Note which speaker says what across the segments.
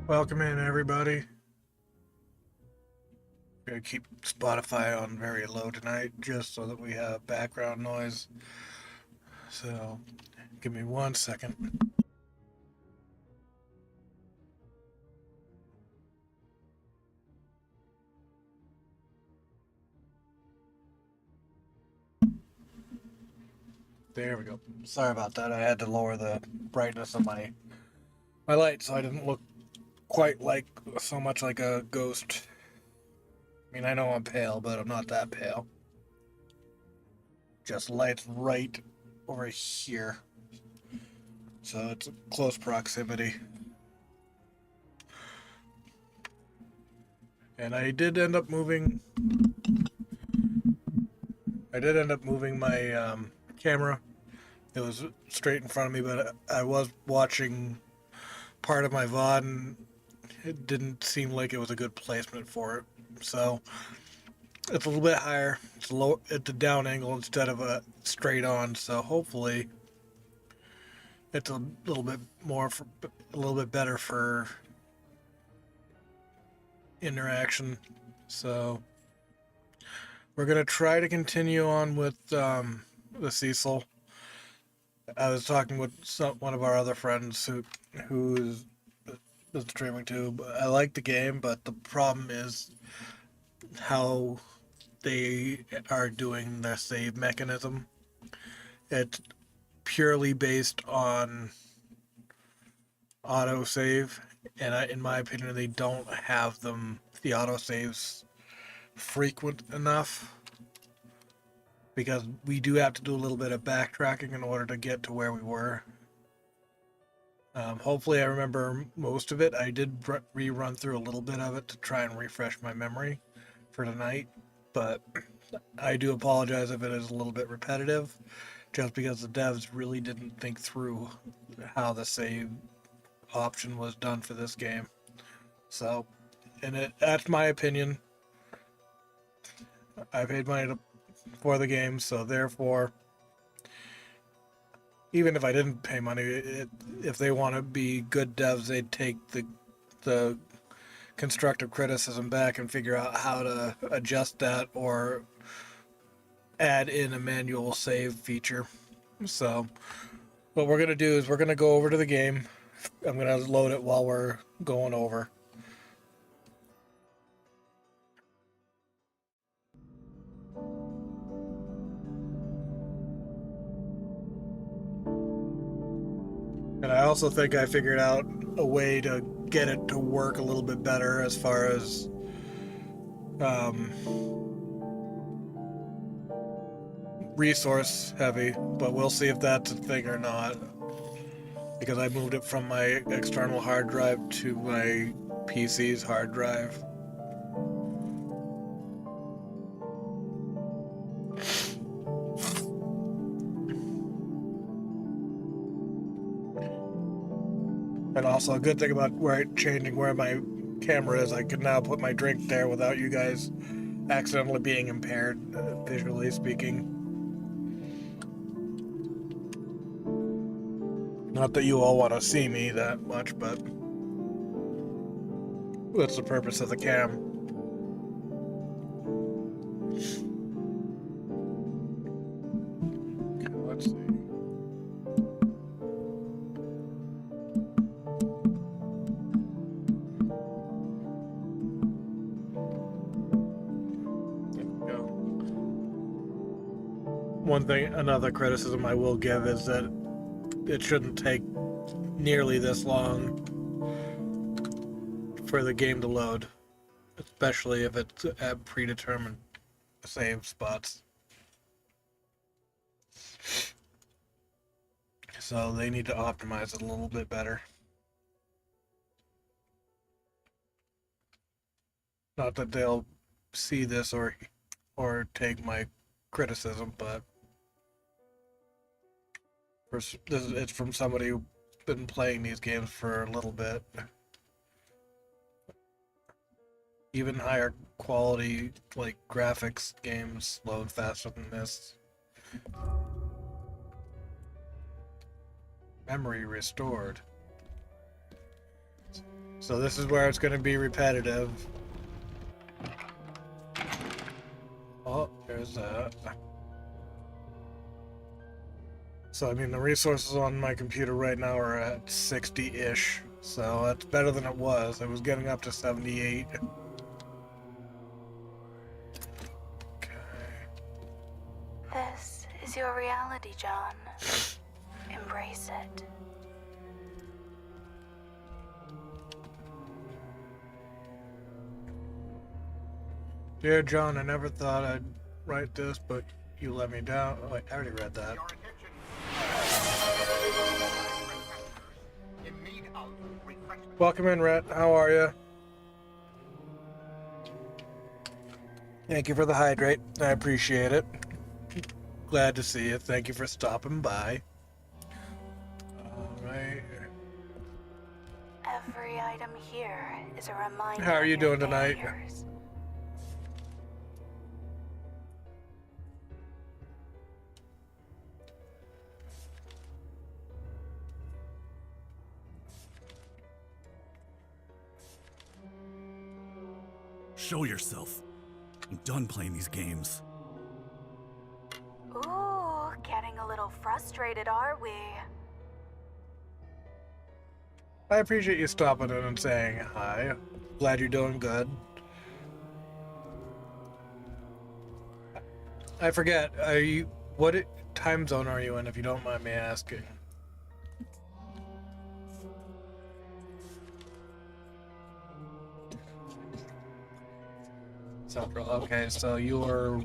Speaker 1: Welcome in, everybody. Gonna keep Spotify on very low tonight just so that we have background noise. So, give me 1 second. There we go. Sorry about that. I had to lower the brightness of my light so I didn't look quite like so much like a ghost. I mean, I know I'm pale, but I'm not that pale. Just lights right over here. So it's close proximity. And I did end up moving my camera. It was straight in front of me, but I was watching part of my VOD and it didn't seem like it was a good placement for it. So it's a little bit higher. It's low at the down angle instead of a straight on. So hopefully it's a little bit a little bit better for interaction. So we're gonna try to continue on with the Cecil. I was talking with one of our other friends who's streaming too. I like the game, but the problem is how they are doing their save mechanism. It's purely based on autosave, and in my opinion, they don't have the autosaves frequent enough because we do have to do a little bit of backtracking in order to get to where we were. Hopefully, I remember most of it. I did rerun through a little bit of it to try and refresh my memory for tonight, but I do apologize if it is a little bit repetitive, just because the devs really didn't think through how the save option was done for this game. So, that's my opinion. I paid money for the game, so therefore, even if I didn't pay money, if they want to be good devs, they'd take the constructive criticism back and figure out how to adjust that or add in a manual save feature. So, what we're going to do is we're going to go over to the game. I'm going to load it while we're going over. And I also think I figured out a way to get it to work a little bit better as far as um, resource heavy, but we'll see if that's a thing or not. Because I moved it from my external hard drive to my PC's hard drive. And also, a good thing about changing where my camera is, I can now put my drink there without you guys accidentally being impaired, visually speaking. Not that you all want to see me that much, but that's the purpose of the cam. Okay, let's see. There we go. Another criticism I will give is that it shouldn't take nearly this long for the game to load, especially if it's at predetermined save spots. So they need to optimize it a little bit better. Not that they'll see this or take my criticism, but it's from somebody who's been playing these games for a little bit. Even higher quality like graphics games load faster than this. Memory restored. So this is where it's going to be repetitive. Oh, there's that. So, I mean, the resources on my computer right now are at 60-ish. So that's better than it was. It was getting up to 78. Okay.
Speaker 2: This is your reality, John. Embrace it.
Speaker 1: Dear John, I never thought I'd write this, but you let me down. Oh, wait, I already read that. Welcome in, Rhett. How are you? Thank you for the hydrate. I appreciate it. Glad to see you. Thank you for stopping by. Alright.
Speaker 2: Every item here is a reminder.
Speaker 1: How are you
Speaker 2: of your
Speaker 1: doing tonight?
Speaker 2: failures.
Speaker 3: Show yourself. I'm done playing these games.
Speaker 2: Ooh, getting a little frustrated, are we?
Speaker 1: I appreciate you stopping in and saying hi. Glad you're doing good. I forget, are you... What time zone are you in, if you don't mind me asking? Central. Okay, so you're...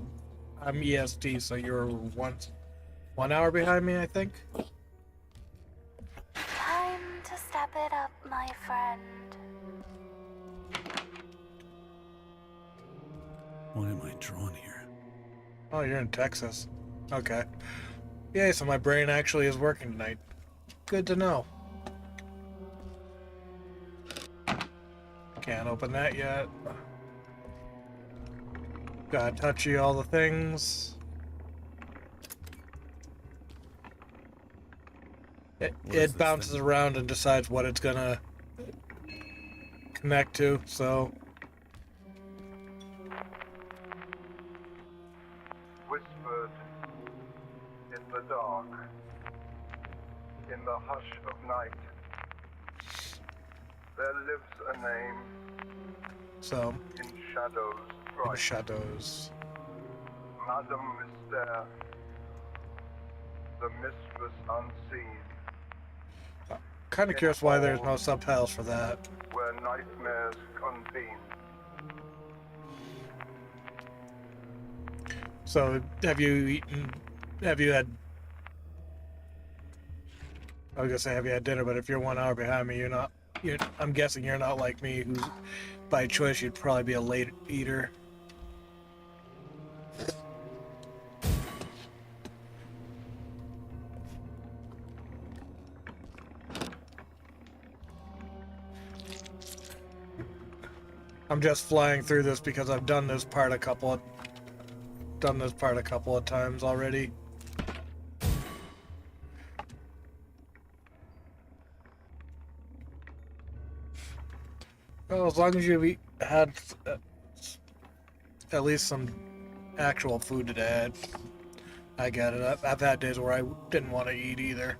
Speaker 1: I'm EST, so you're 1 hour behind me, I think?
Speaker 2: Time to step it up, my friend.
Speaker 3: Why am I drawn here?
Speaker 1: Oh, you're in Texas. Okay. Yay, so my brain actually is working tonight. Good to know. Can't open that yet. Gotta touch you all the things. It bounces around and decides what it's gonna connect to, so...
Speaker 4: Whispered in the dark, in the hush of night, there lives a name
Speaker 1: So,
Speaker 4: in shadows
Speaker 1: in
Speaker 4: bright.
Speaker 1: shadows.
Speaker 4: Madame Mystère, the mistress unseen,
Speaker 1: Kind of curious why there's no subtitles for that.
Speaker 4: where nightmares convene.
Speaker 1: So, have you eaten... Have you had... I was gonna say, have you had dinner, but if you're 1 hour behind me, you're not... I'm guessing you're not like me, who's... By choice, you'd probably be a late eater. I'm just flying through this because I've done this part a couple of times already. Well, as long as you've had at least some actual food today, I get it. I've had days where I didn't want to eat either.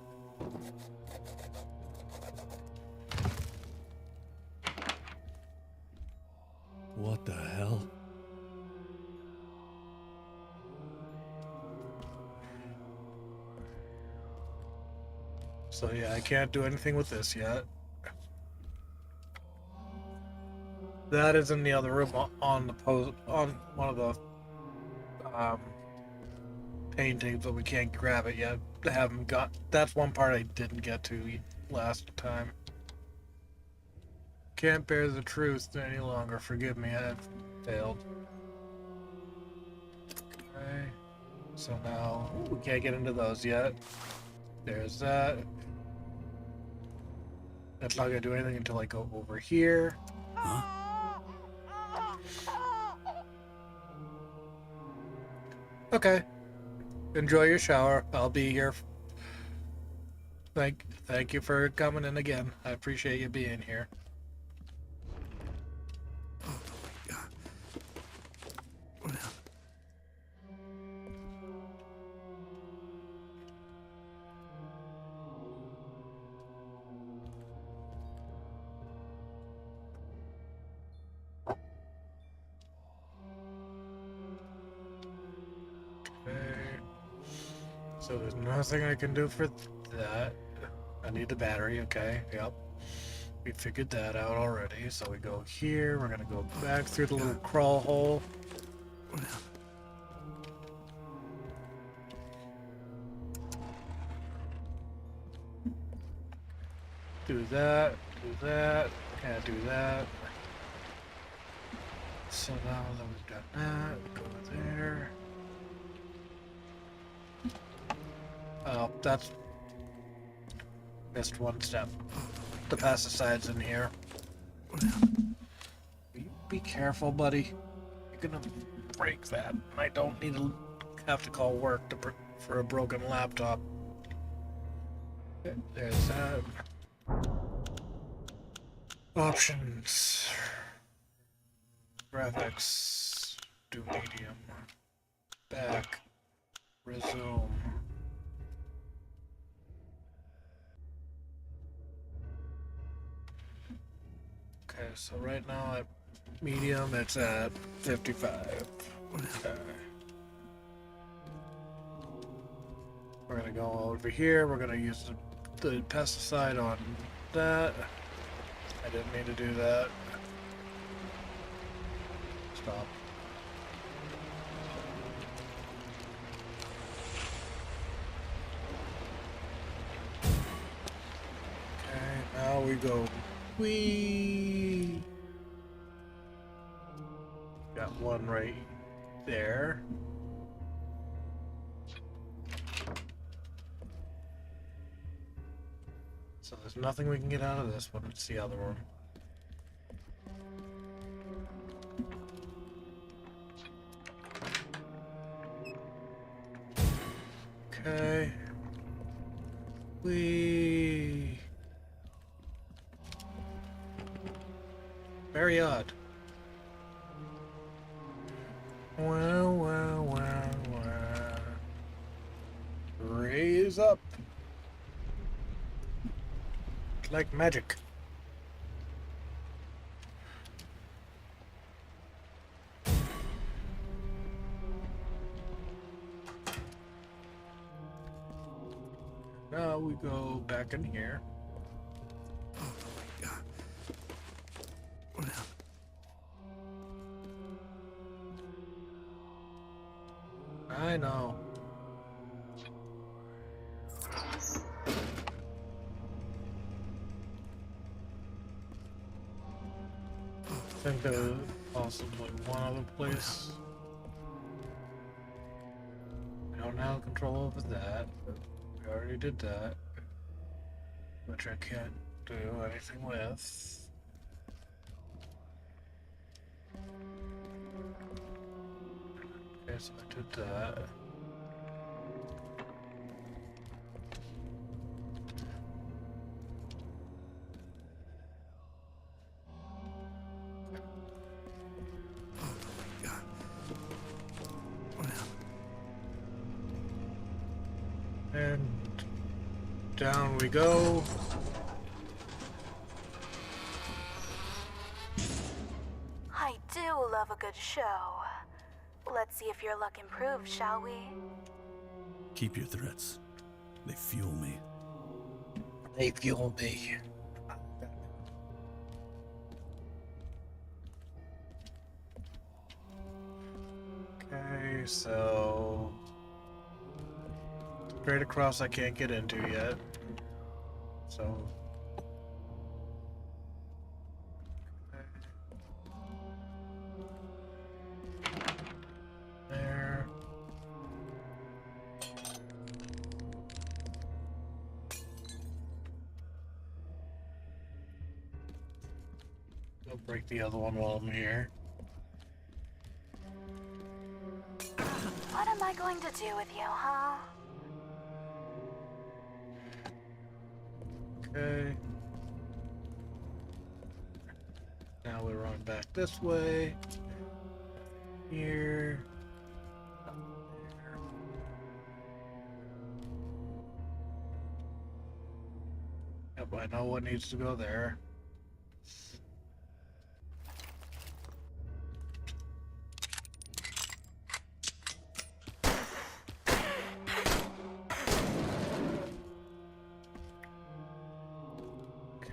Speaker 3: What the hell?
Speaker 1: So yeah, I can't do anything with this yet. That is in the other room on the on one of the paintings, but we can't grab it yet. I haven't got. That's one part I didn't get to last time. Can't bear the truth any longer. Forgive me, I've failed. Okay. So now we can't get into those yet. There's that. That's not gonna do anything until I go over here.
Speaker 3: Huh?
Speaker 1: Okay. Enjoy your shower. I'll be here. Thank you for coming in again. I appreciate you being here. So there's nothing I can do for that. I need the battery, okay, yep. We figured that out already, so we go here, we're gonna go back through the little crawl hole. Do that, can't do that. So now that we've done that, go there. Oh, that's... missed one step. The pesticide's in here. Be careful, buddy. You're gonna break that. I don't need to have to call work for a broken laptop. There's that. Options. Graphics. Do medium. Back. Resume. Okay, so right now at medium it's at 55. Okay. We're gonna go over here, we're gonna use the pesticide on that. I didn't mean to do that. Stop. Okay, now we go. Whee! Got one right there. So there's nothing we can get out of this one. It's the other one. Okay. Whee! Very odd. Well. Raise up. Like magic. Now we go back in here. I know. I think there's possibly one other place. I don't have control over that. We already did that. Which I can't do anything with. Okay, so I did that. And down we go.
Speaker 2: I do love a good show. Let's see if your luck improves, shall we?
Speaker 3: Keep your threats. They fuel me.
Speaker 1: They fuel me. Okay, so straight across I can't get into yet. So there. I'll break the other one while I'm here.
Speaker 2: What am I going to do with you, huh?
Speaker 1: Okay. Now we run back this way. Here. Yep, I know what needs to go there.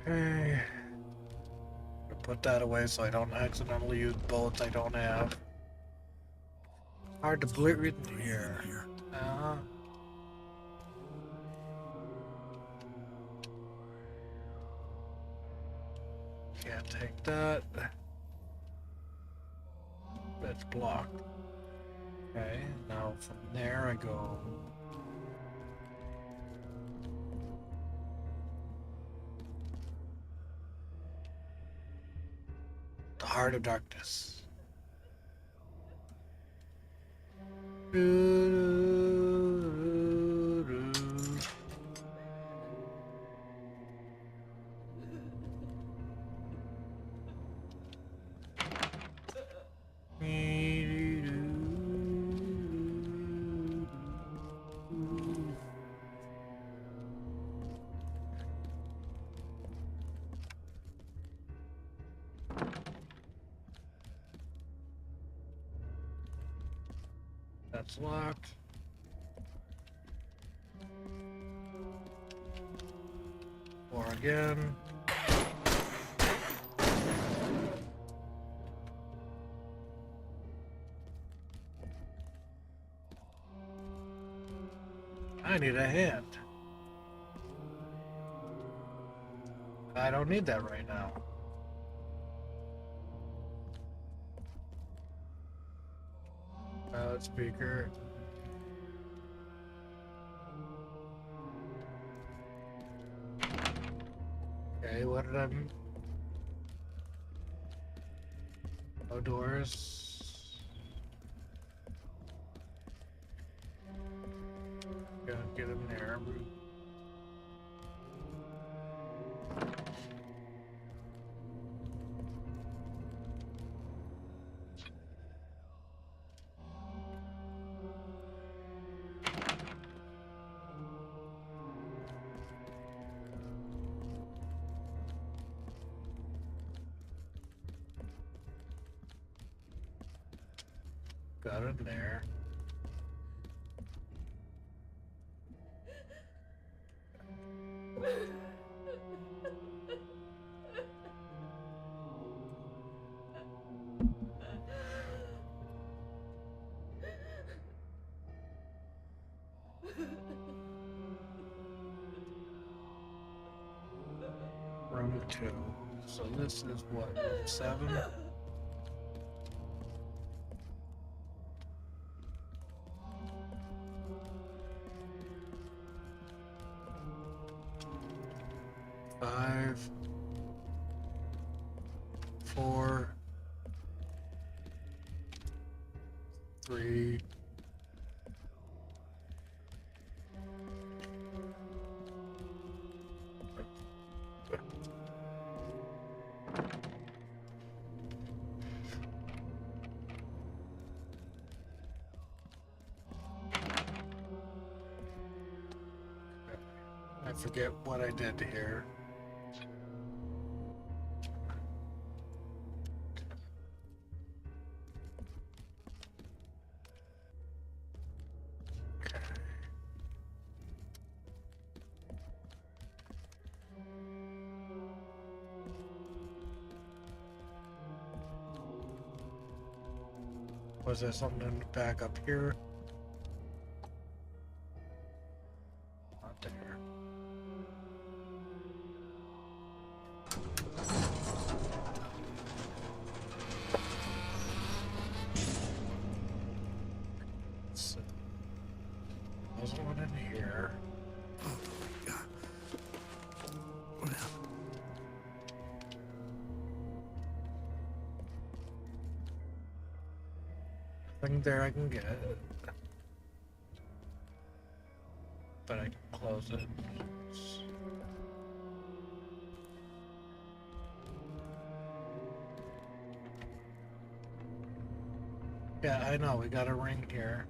Speaker 1: Okay. Put that away so I don't accidentally use bullets I don't have. Hard to breathe in here. Uh-huh. Can't take that. That's blocked. Okay, now from there I go. The Heart of Darkness. That's locked. Or again. I need a hand. I don't need that right now. Loudspeaker. Okay, what did I... No doors. Gotta get in there. Got in there. Room 2. So this is what, room 7? Five, 4, 3. I forget what I did here. Okay. Was there something back up here? Not there. So, there's one in here. Nothing there I can get. But I can close it. Yeah, I know, we got a ring here.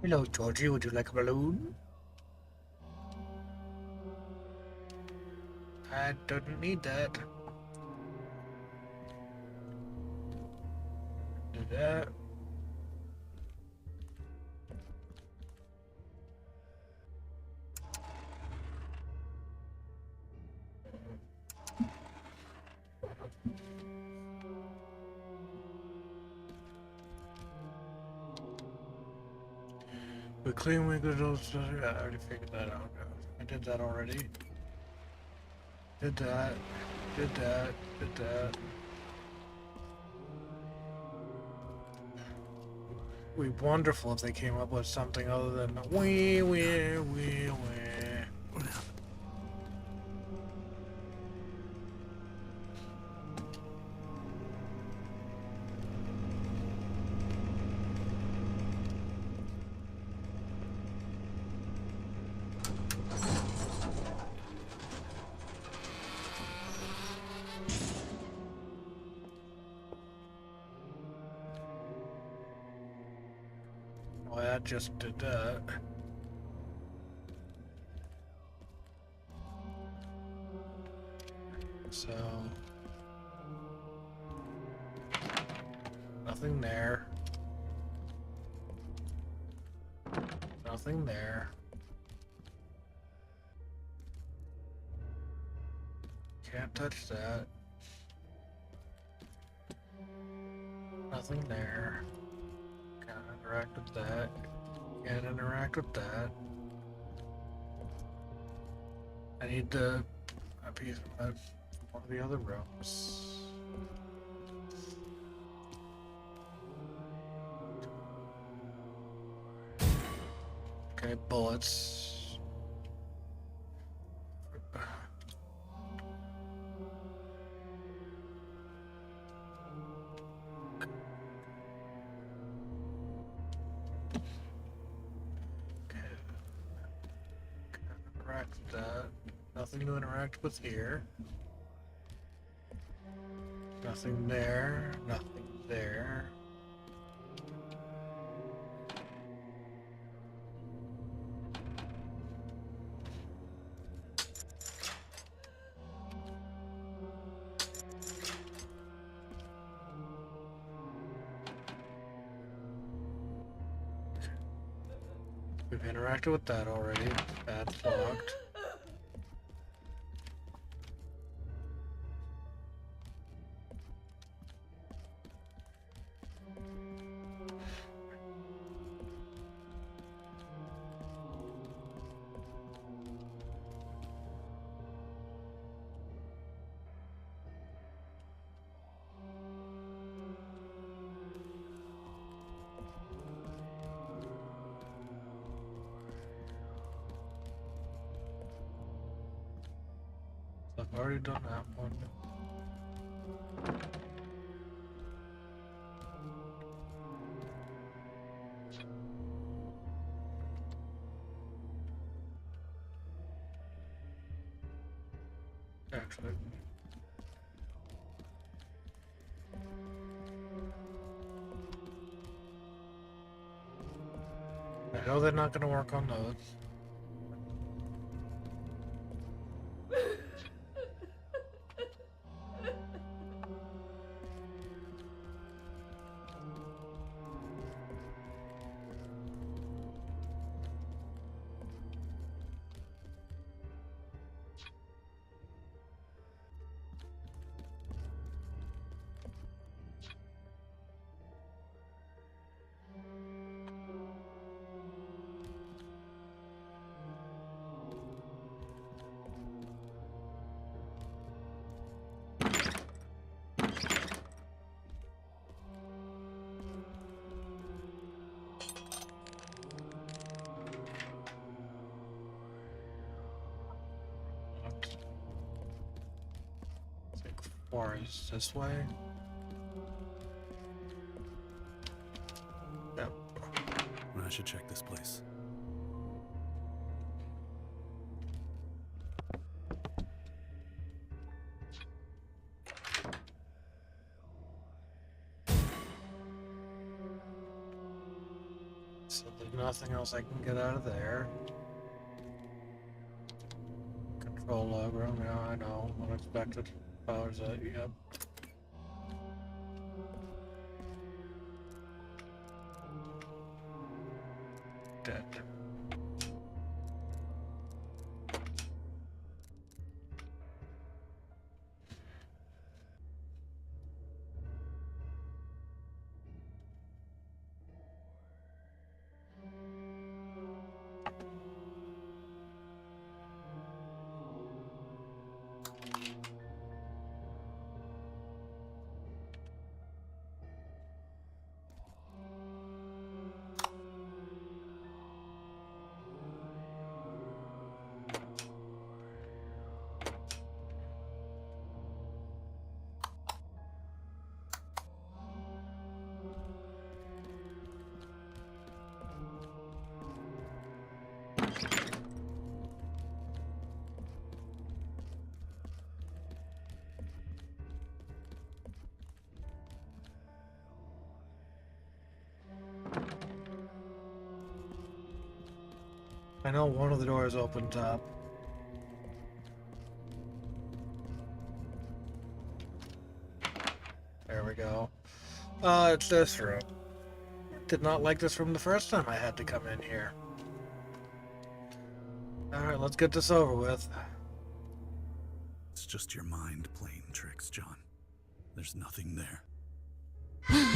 Speaker 1: Hello, Georgie. Would you like a balloon? I don't need that. Do that. We clean, we go to. I already figured that out. I did that already. Did that. Did that. Did that. It'd be wonderful if they came up with something other than wee. Well, that just did that. So nothing there. Nothing there. Can't touch that. Nothing there. Can't interact with that. Can't interact with that. I need a piece of one of the other rooms. Okay, bullets. Interact with that. Nothing to interact with here. Nothing there. Nothing there. We've interacted with that already. That's blocked. I've already done that one. Actually. I know they're not going to work on those. I think 4 is this way. Yep.
Speaker 3: I should check this place.
Speaker 1: So there's nothing else I can get out of there. Control log room, yeah, I know. Unexpected powers that, yep. Dead. I know one of the doors open top. There we go. It's this room. Did not like this room the first time I had to come in here. Alright, let's get this over with.
Speaker 3: It's just your mind playing tricks, John. There's nothing there. What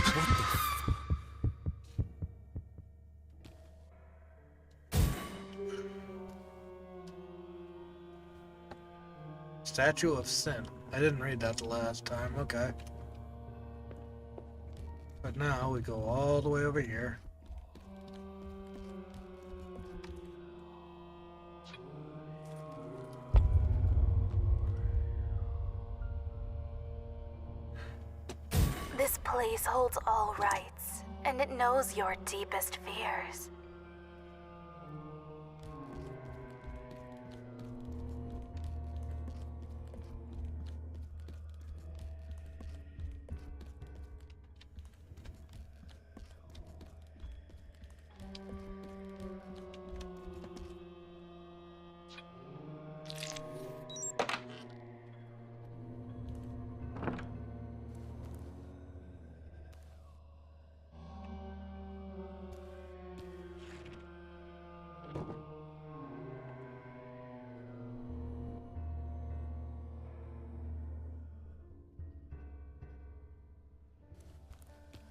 Speaker 3: the
Speaker 1: Statue of Sin. I didn't read that the last time, okay. But now we go all the way over here.
Speaker 2: This place holds all rights, and it knows your deepest fears.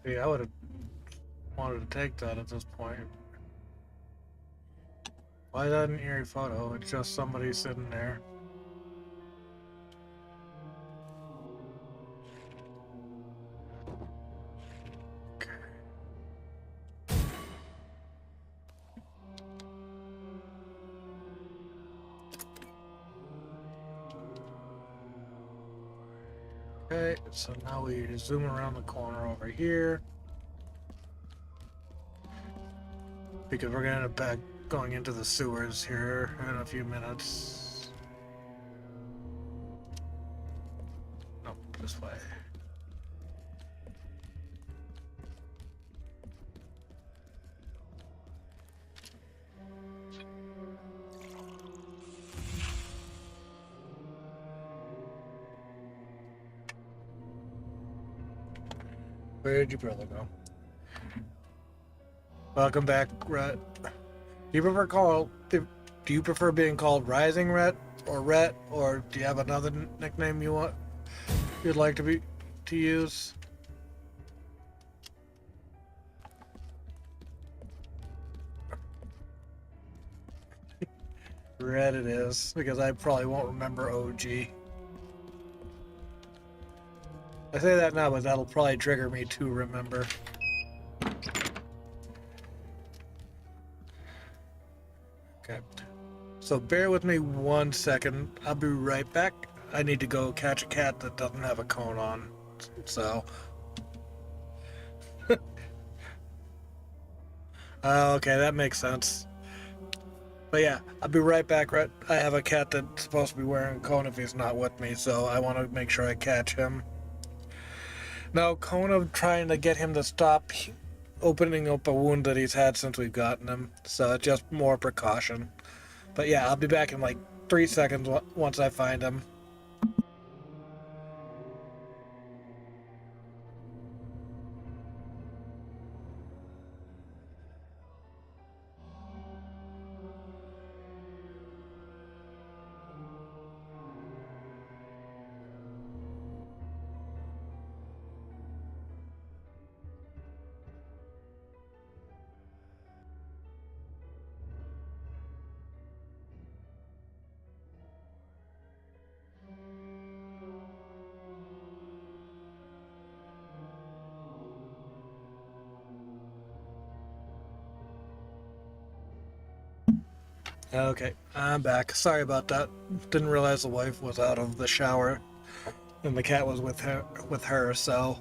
Speaker 1: Yeah, I would have wanted to take that at this point. Why is that an eerie photo? It's just somebody sitting there. Okay, so now we zoom around the corner over here. Because we're gonna end up back going into the sewers here in a few minutes. Nope, this way. Where'd your brother go? Welcome back, Rhett. Do you prefer being called Rising Rhett, or do you have another nickname you'd like to use? Rhett it is, because I probably won't remember OG. I say that now, but that'll probably trigger me to remember. Okay. So bear with me 1 second. I'll be right back. I need to go catch a cat that doesn't have a cone on. So. Okay, that makes sense. But yeah, I'll be right back. Right, I have a cat that's supposed to be wearing a cone if he's not with me, so I want to make sure I catch him. Now, Kona trying to get him to stop opening up a wound that he's had since we've gotten him. So it's just more precaution. But yeah, I'll be back in like 3 seconds once I find him. Okay, I'm back. Sorry about that. Didn't realize the wife was out of the shower and the cat was with her, so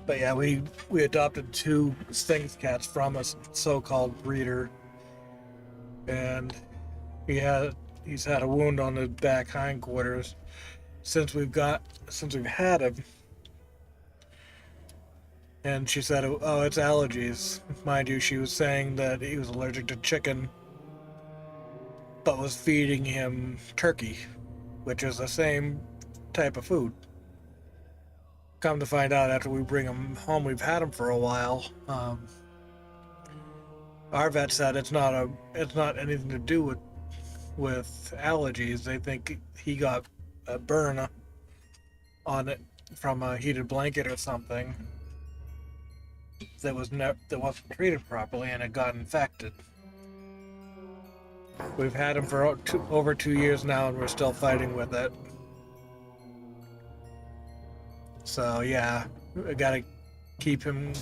Speaker 1: but yeah, we adopted two Sphinx cats from a so-called breeder, and he's had a wound on his back hindquarters since we've had him. And she said, "Oh, it's allergies." Mind you, she was saying that he was allergic to chicken, but was feeding him turkey, which is the same type of food. Come to find out, after we bring him home, we've had him for a while. Our vet said it's not anything to do with allergies. They think he got a burn on it from a heated blanket or something that wasn't treated properly, and it got infected. We've had him for over 2 years now, and we're still fighting with it. So yeah, we gotta keep him.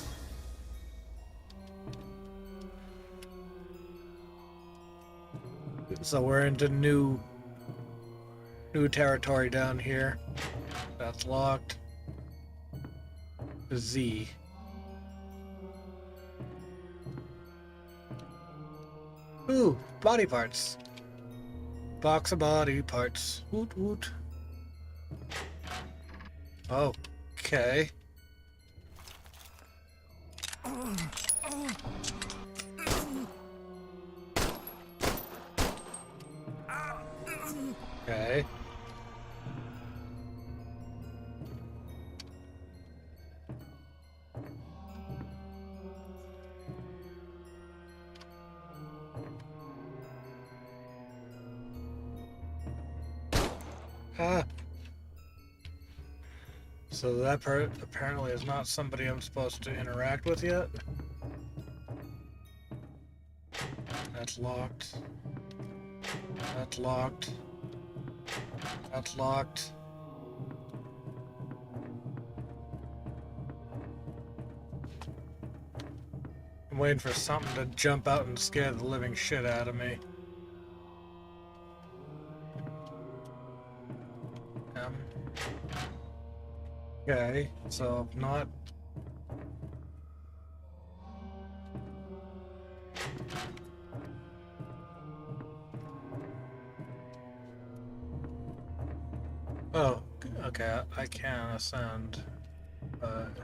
Speaker 1: So we're into new territory down here. That's locked. Z. Ooh, body parts. Box of body parts. Woot woot. Okay. Okay. Ah. So that apparently is not somebody I'm supposed to interact with yet. That's locked. That's locked. That's locked. I'm waiting for something to jump out and scare the living shit out of me. Okay, so not. Oh, okay, I can ascend, but.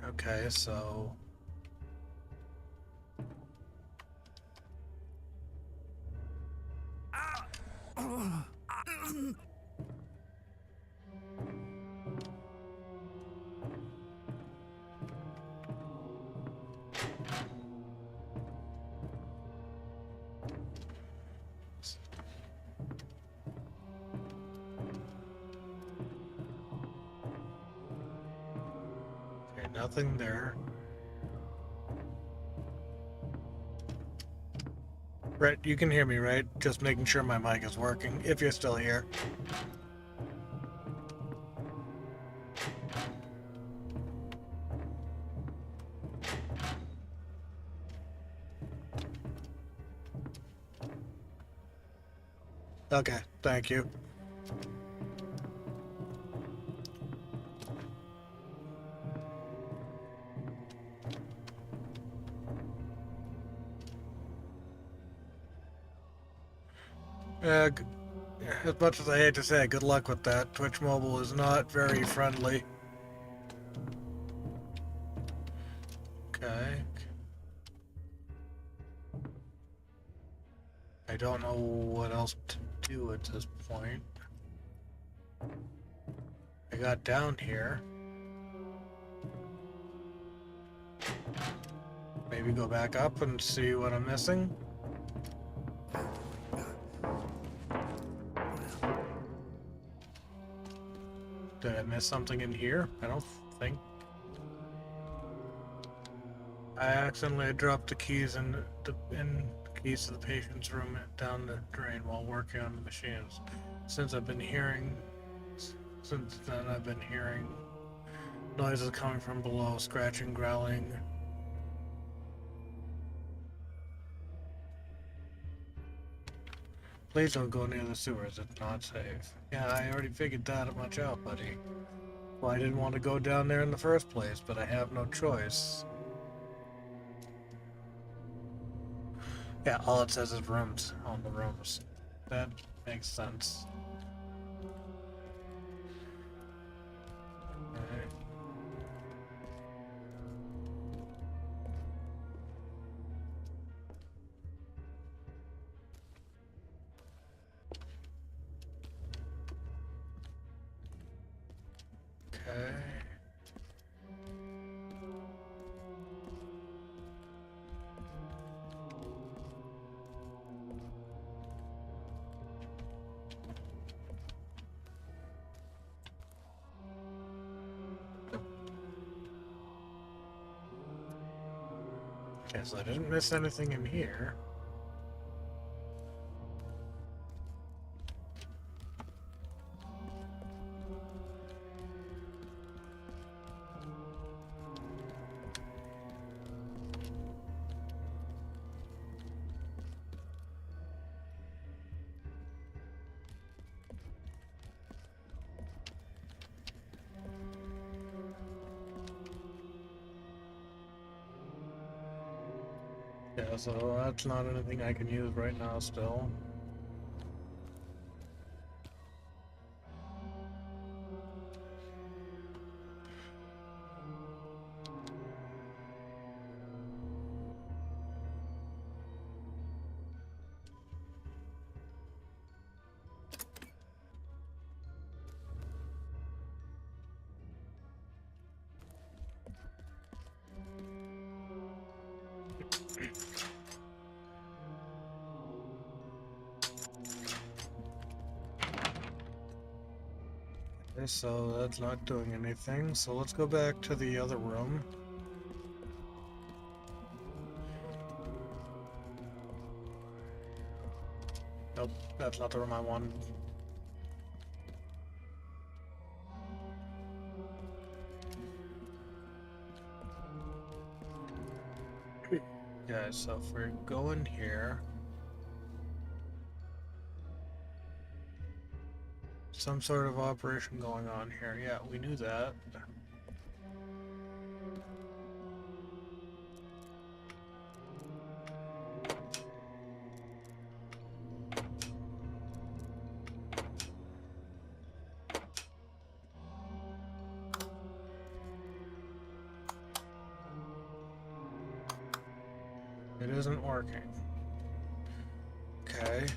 Speaker 1: Okay, so. Okay, nothing there. Brett, you can hear me, right? Just making sure my mic is working, if you're still here. Okay, thank you. G- as much as I hate to say it, good luck with that. Twitch Mobile is not very friendly. Okay. I don't know what else to do at this point. I got down here. Maybe go back up and see what I'm missing. Did I miss something in here? I don't think. I accidentally dropped the keys in keys to the patient's room down the drain while working on the machines. Since I've been hearing, since then I've been hearing noises coming from below, scratching, growling. Please don't go near the sewers, it's not safe. Yeah, I already figured that much out, buddy. Well, I didn't want to go down there in the first place, but I have no choice. Yeah, all it says is rooms on the rooms. That makes sense. Alright. Okay. Okay, so I didn't miss anything in here. Yeah, so that's not anything I can use right now still. Okay, so that's not doing anything. So let's go back to the other room. Nope, that's not the room I wanted. Yeah, so if we go in here, some sort of operation going on here. Yeah, we knew that. It isn't working. Okay.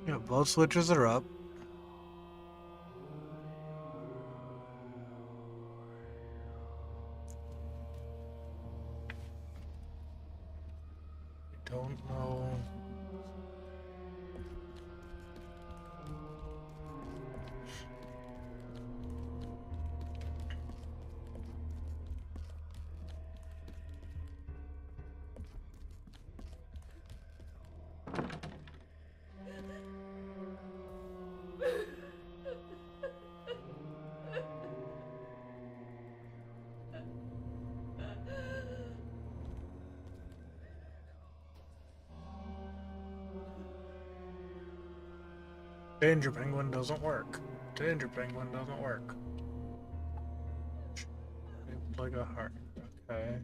Speaker 1: Yeah, both switches are up. I don't know. Danger penguin doesn't work. Danger penguin doesn't work. Shaped like a heart. Okay.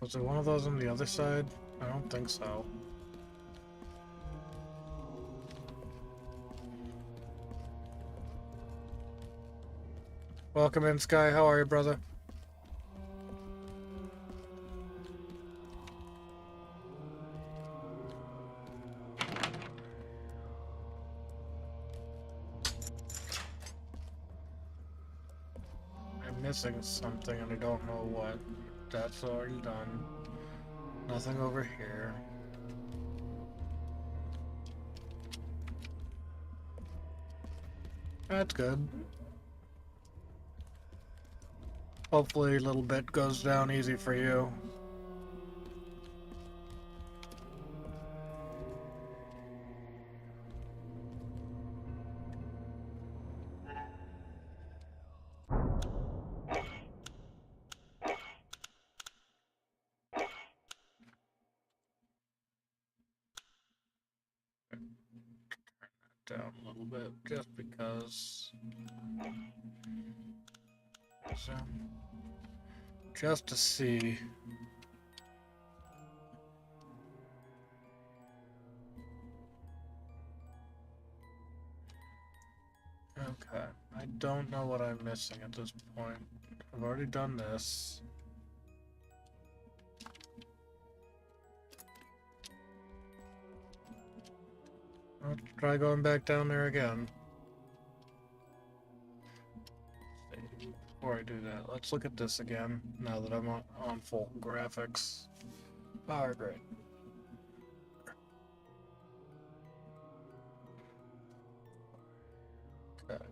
Speaker 1: Was there one of those on the other side? I don't think so. Welcome in, Sky. How are you, brother? I'm missing something and I don't know what. That's already done. Nothing over here. That's good. Hopefully a little bit goes down easy for you. Down a little bit just because. So, just to see. Okay, I don't know what I'm missing at this point. I've already done this. Let's try going back down there again. Before I do that, let's look at this again, now that I'm on full graphics. Power grid. Okay.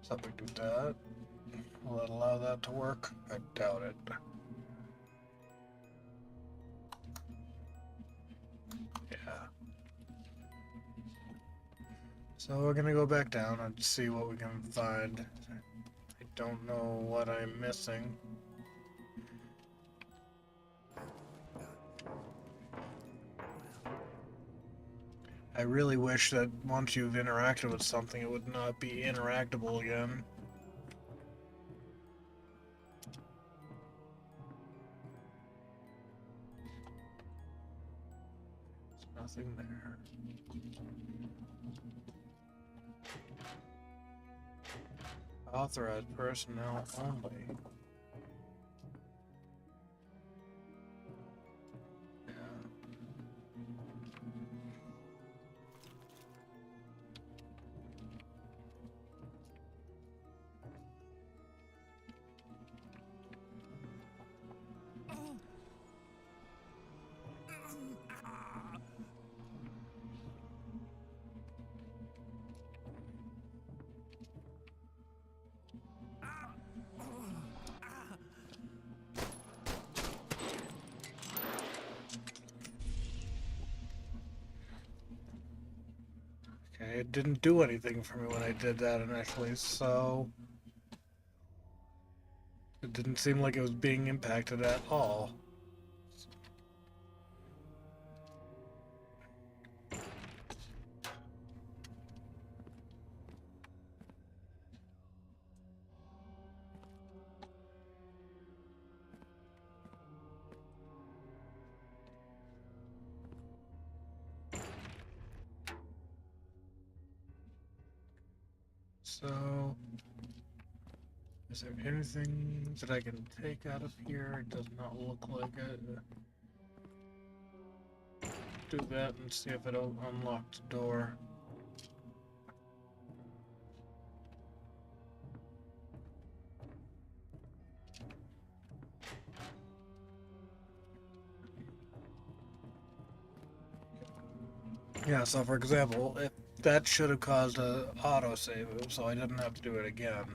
Speaker 1: So we do that. Will that allow that to work? I doubt it. Yeah. So we're gonna go back down and see what we can find. I don't know what I'm missing. I really wish that once you've interacted with something, it would not be interactable again. There's nothing there. Authorized personnel only. Yeah. Okay, it didn't do anything for me when I did that initially, so it didn't seem like it was being impacted at all. So, is there anything that I can take out of here? It does not look like it. Do that and see if it'll unlock the door. Yeah, so for example, if that should have caused a autosave, so I didn't have to do it again.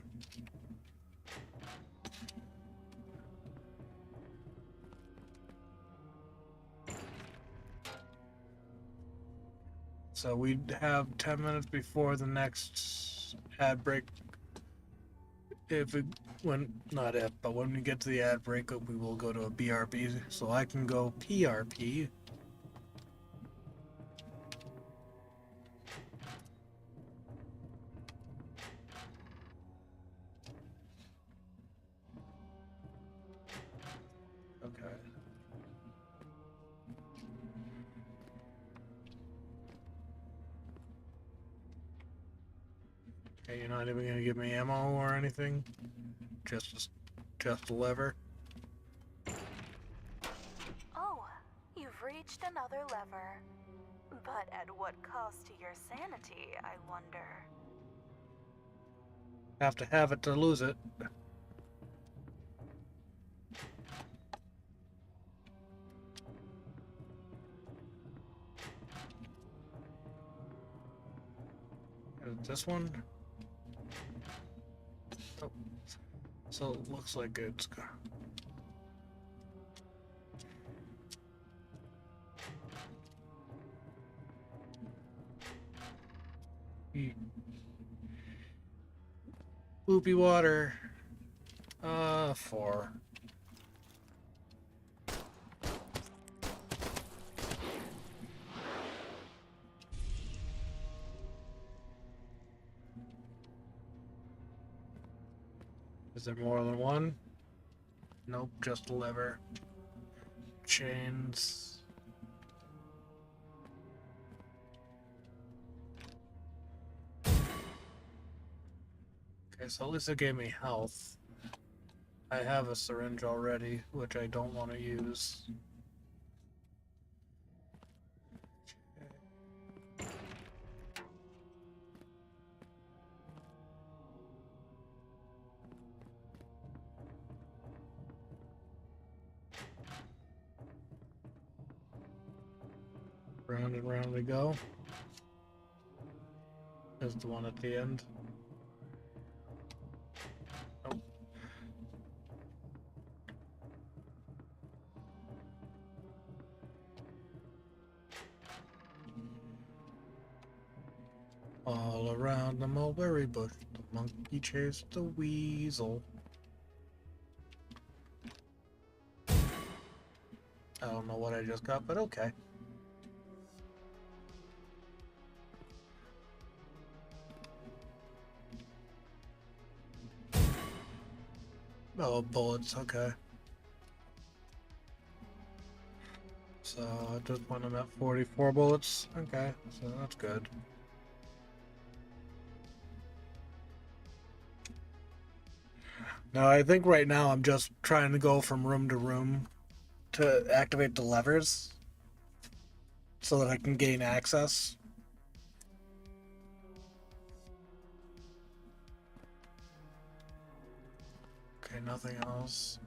Speaker 1: So we'd have 10 minutes before the next ad break. If we, when, not if, but when we get to the ad break, we will go to a BRB, so I can go PRP. Okay. Okay, you're not even gonna give me ammo or anything? Just a lever?
Speaker 2: Oh, you've reached another lever. But at what cost to your sanity, I wonder?
Speaker 1: Have to have it to lose it. This one? Oh. So it looks like it's... Loopy water. 4. Is there more than one? Nope, just a lever. Chains. Okay, so at least it gave me health. I have a syringe already, which I don't want to use. Round and round we go. There's the one at the end. Nope. All around the mulberry bush, the monkey chased the weasel. I don't know what I just got, but okay. Oh, bullets, okay. So at this point I'm at 44 bullets. Okay, so that's good. Now I think right now I'm just trying to go from room to room to activate the levers so that I can gain access. Okay, nothing else.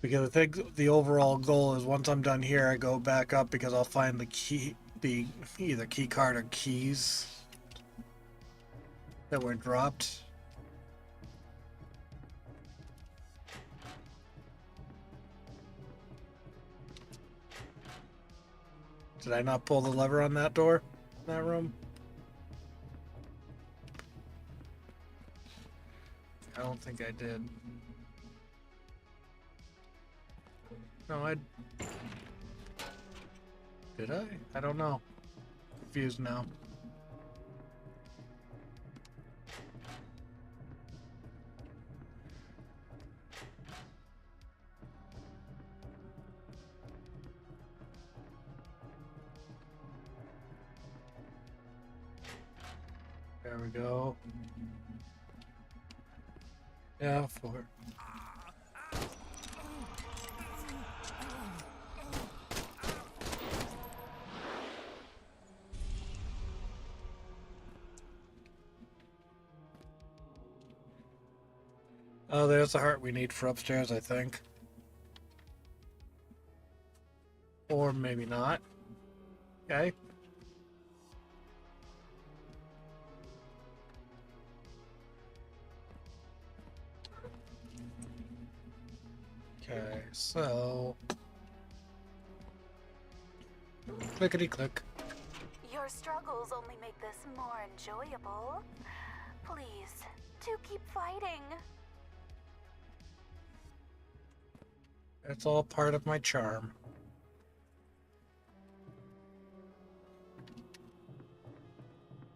Speaker 1: Because I think the overall goal is once I'm done here, I go back up because I'll find the key, the either key card or keys that were dropped. Did I not pull the lever on that door in that room? I don't think I did. No, I... Did I? I don't know. Confused now. There we go. Yeah, 4. Oh, there's the heart we need for upstairs, I think. Or maybe not. Okay. Okay, so... Clickety click.
Speaker 2: Your Our struggles only make this more enjoyable. Please, do keep fighting.
Speaker 1: It's all part of my charm.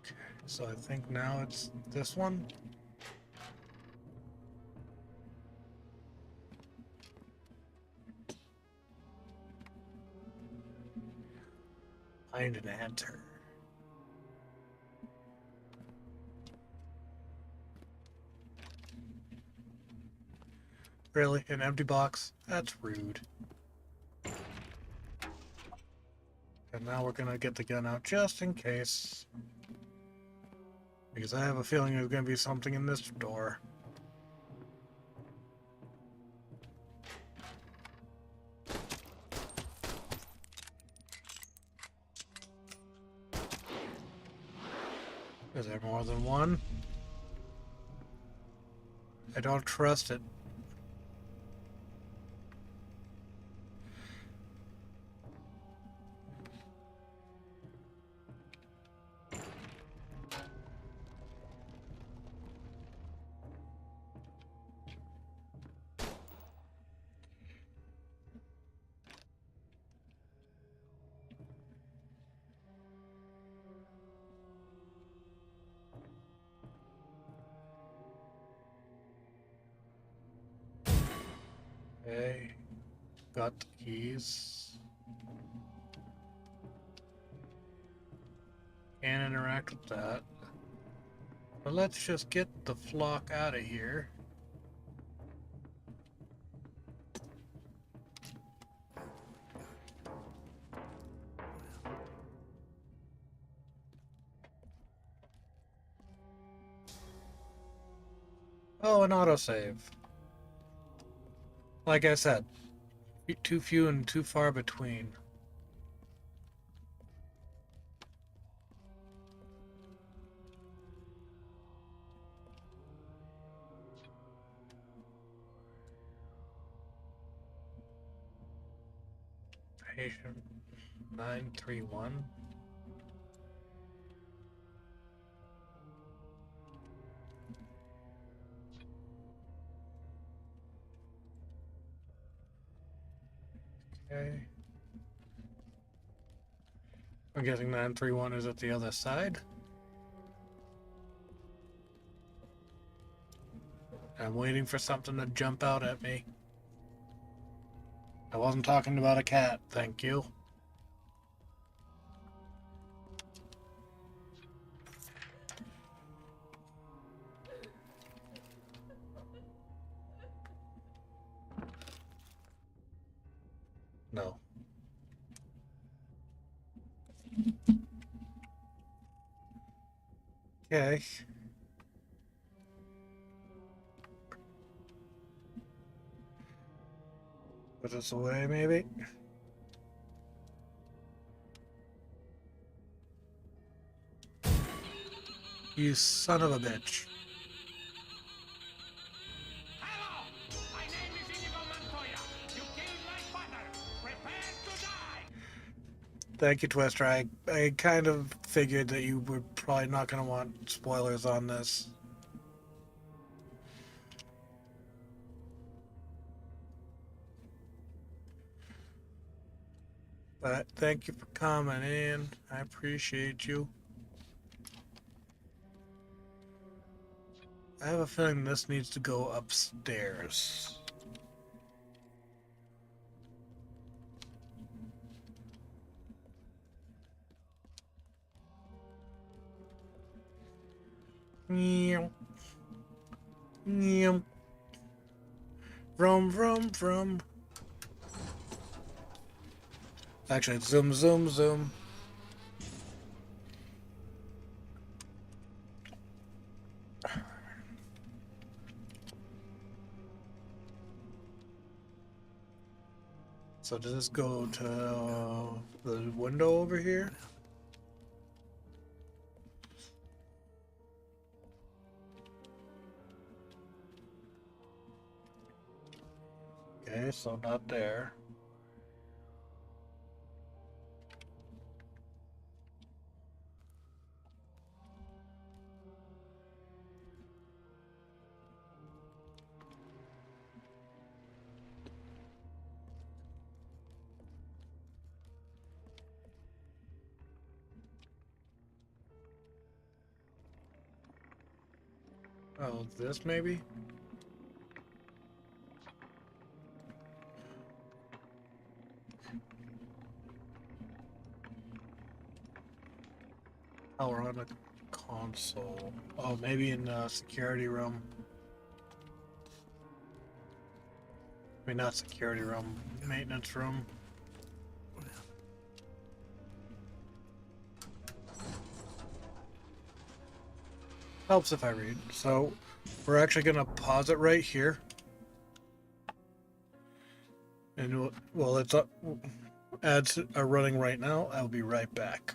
Speaker 1: Okay, so I think now it's this one. Find an answer. Really? An empty box? That's rude. And now we're gonna get the gun out just in case. Because I have a feeling there's gonna be something in this door. Is there more than one? I don't trust it. Okay. Got the keys. Can't interact with that. But let's just get the flock out of here. Oh, an autosave. Like I said, too few and too far between. Patient 931. Okay. I'm guessing 931 is at the other side. I'm waiting for something to jump out at me. I wasn't talking about a cat, thank you. No. Okay. Put this away, maybe? You son of a bitch.
Speaker 5: Hello! My name is Inigo Montoya. You killed my father. Prepare to die!
Speaker 1: Thank you, Twister. I kind of figured that you were probably not going to want spoilers on this. But thank you for coming in. I appreciate you. I have a feeling this needs to go upstairs. Meow. Meow. Vroom, vroom, vroom. Actually, zoom, zoom, zoom. So does this go to the window over here? Okay, so not there. Oh, this maybe? Oh, we're on the console. Oh, maybe in the security room. I mean, not security room, maintenance room. Helps if I read. So, we're actually gonna pause it right here. And well, it's up. Ads are running right now. I'll be right back.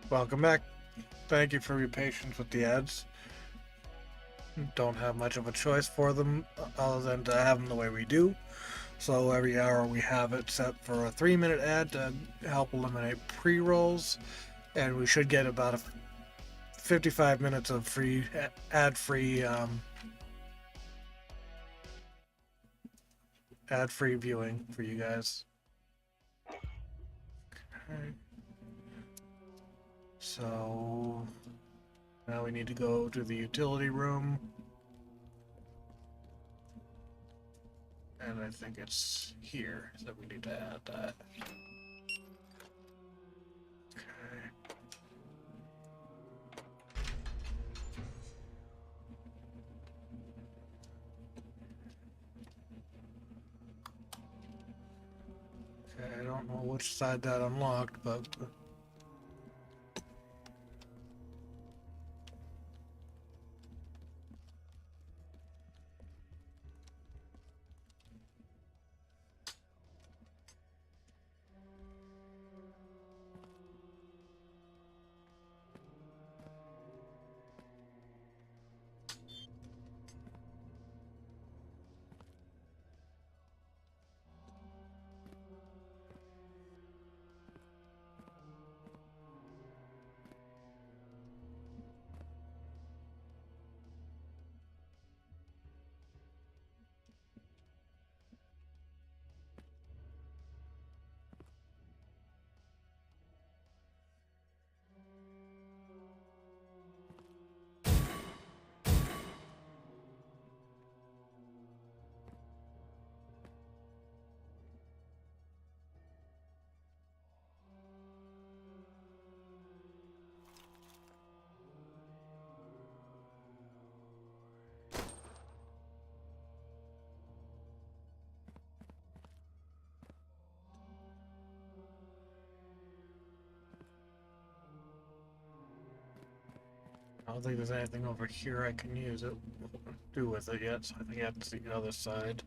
Speaker 1: Welcome back. Thank you for your patience with the ads. Don't have much of a choice for them other than to have them the way we do. So every hour we have it set for a 3-minute ad to help eliminate pre-rolls, and we should get about 55 minutes of free ad-free ad-free viewing for you guys. Okay. So now we need to go to the utility room. And I think it's here that we need to add that. Okay. Okay, I don't know which side that unlocked, but I don't think there's anything over here I can use it, do with it yet, so I think that's the other side.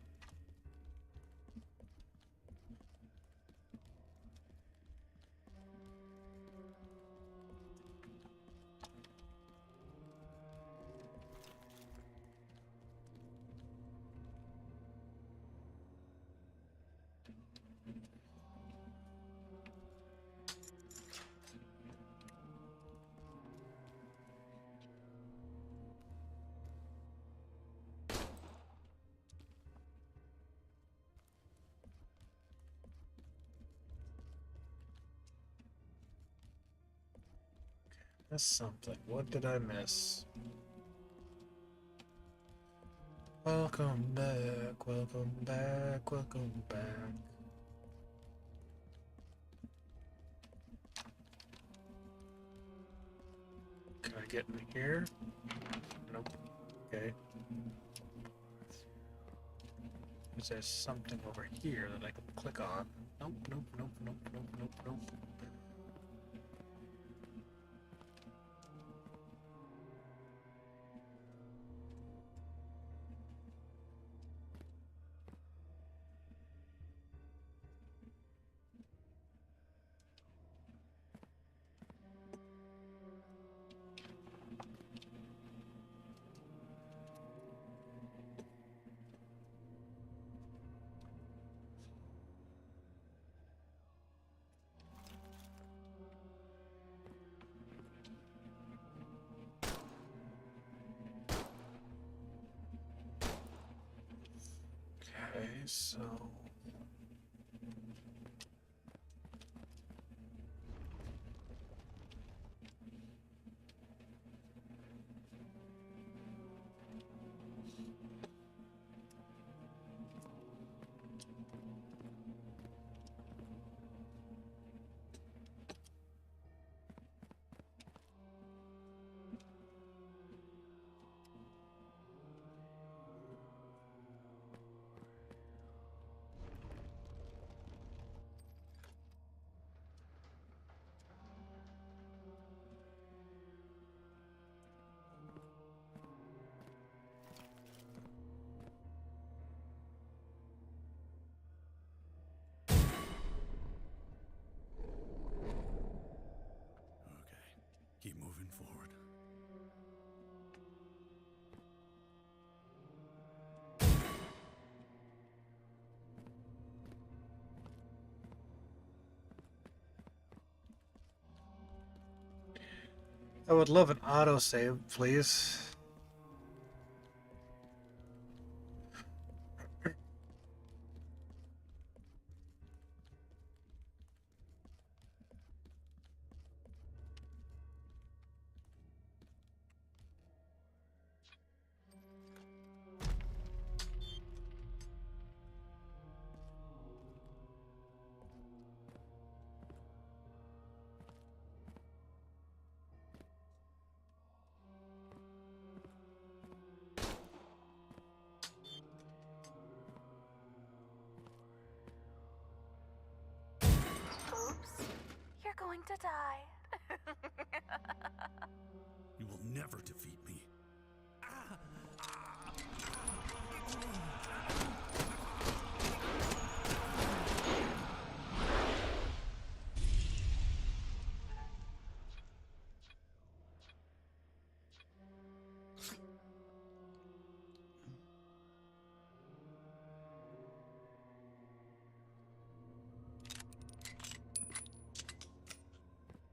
Speaker 1: Missed something. What did I miss? Welcome back, welcome back, welcome back. Can I get in here? Nope. Okay. Is there something over here that I can click on? Nope, nope, nope, nope, nope, nope, nope. Okay, so...
Speaker 3: Okay, keep moving forward.
Speaker 1: I would love an autosave, please.
Speaker 2: Oops. You're going to die.
Speaker 3: You will never defeat me.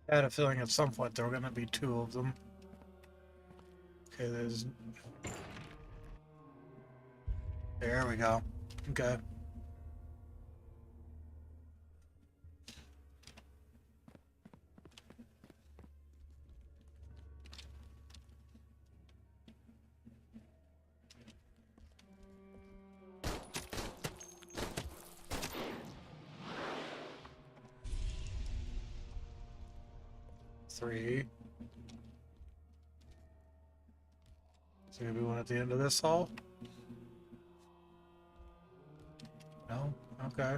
Speaker 1: I had a feeling at some point there were going to be two of them. Okay, there's... There we go. Okay. Three. Is there gonna be one at the end of this hall? No? Okay.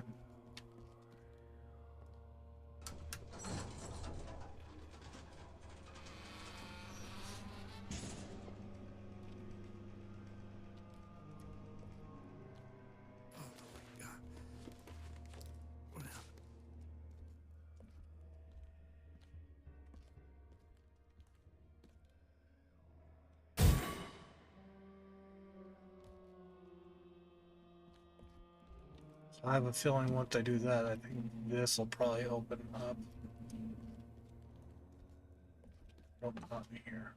Speaker 1: I have a feeling once I do that, I think this will probably open up. Nope, not here.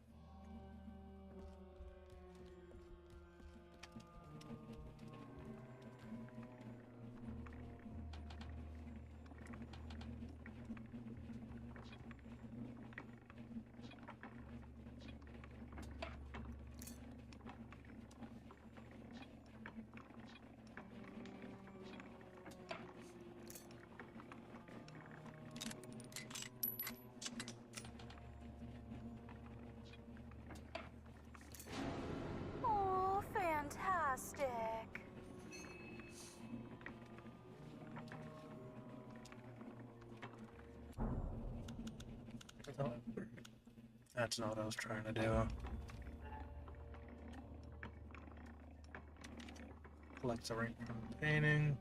Speaker 2: Oh, fantastic.
Speaker 1: That's not what I was trying to do. Collect the ring from the painting.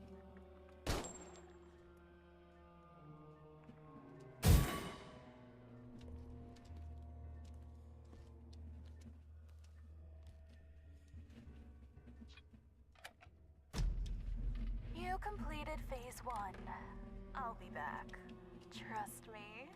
Speaker 2: You completed phase 1. I'll be back. Trust me.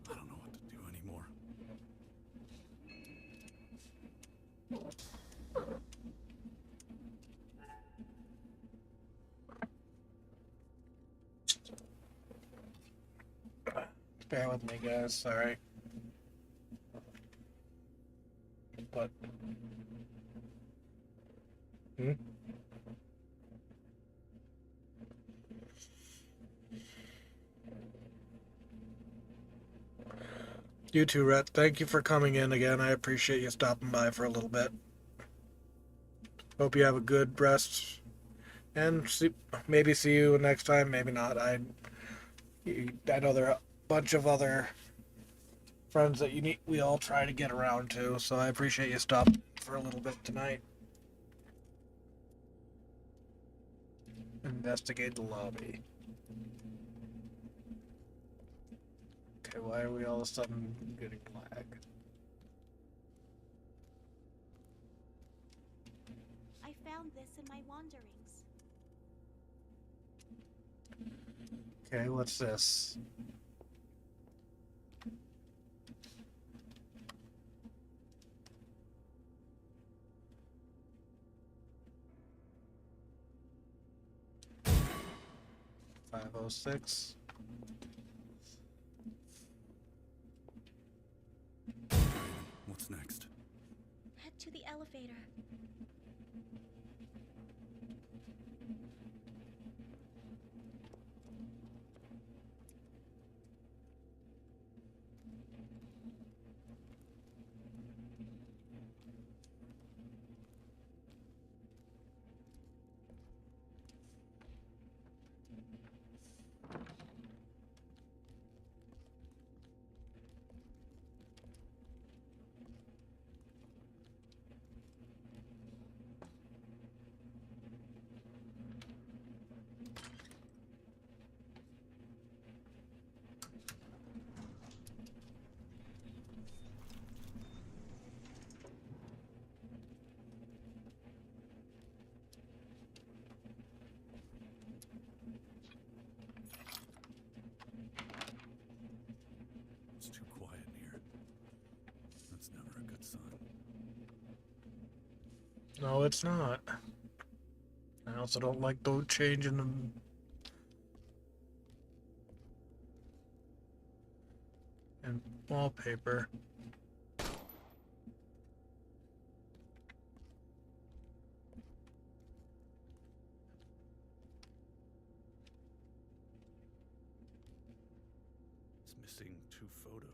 Speaker 3: I don't know what to do anymore.
Speaker 1: Bear with me, guys. Sorry. But. Hmm? You too, Rhett. Thank you for coming in again. I appreciate you stopping by for a little bit. Hope you have a good rest. And maybe see you next time, maybe not. I know there are a bunch of other friends that we all try to get around to, so I appreciate you stopping for a little bit tonight. Investigate the lobby. Okay, why are we all of a sudden getting lag?
Speaker 6: I found this in my wanderings.
Speaker 1: Okay, what's this? $506.
Speaker 3: What's next?
Speaker 6: Head to the elevator.
Speaker 3: It's too quiet in here. That's never a good sign.
Speaker 1: No, it's not. I also don't like the change in the and wallpaper.
Speaker 3: It's missing 2 photos.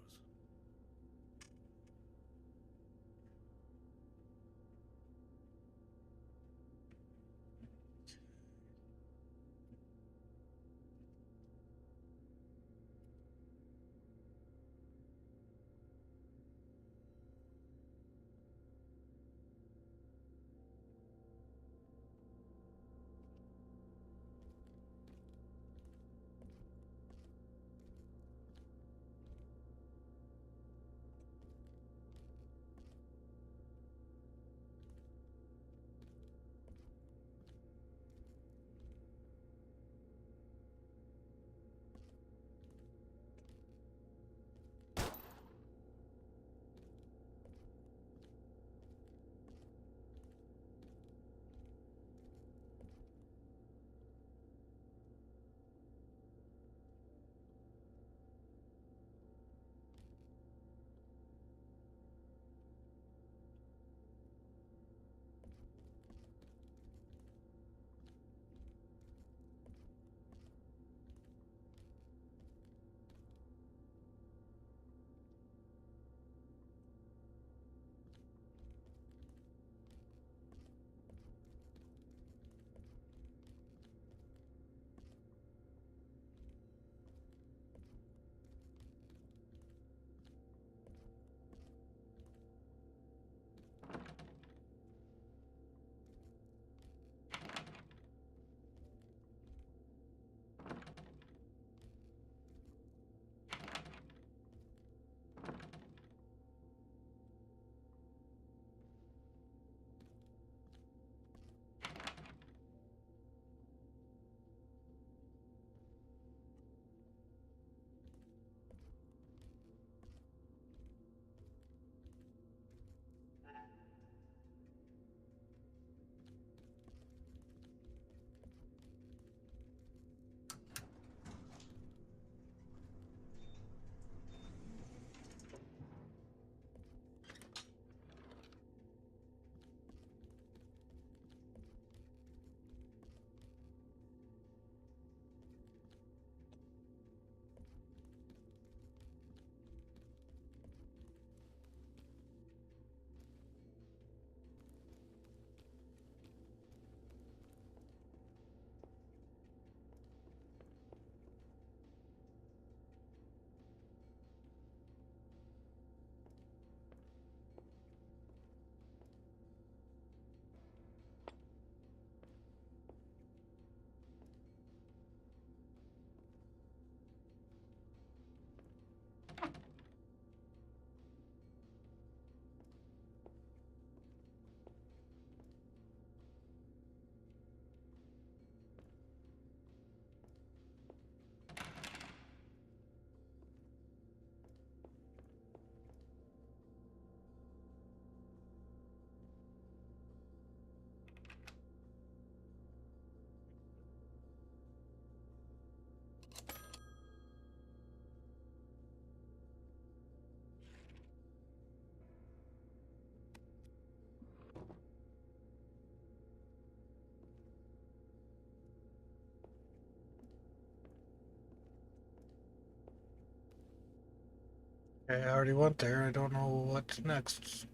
Speaker 1: Okay, I already went there. I don't know what's next.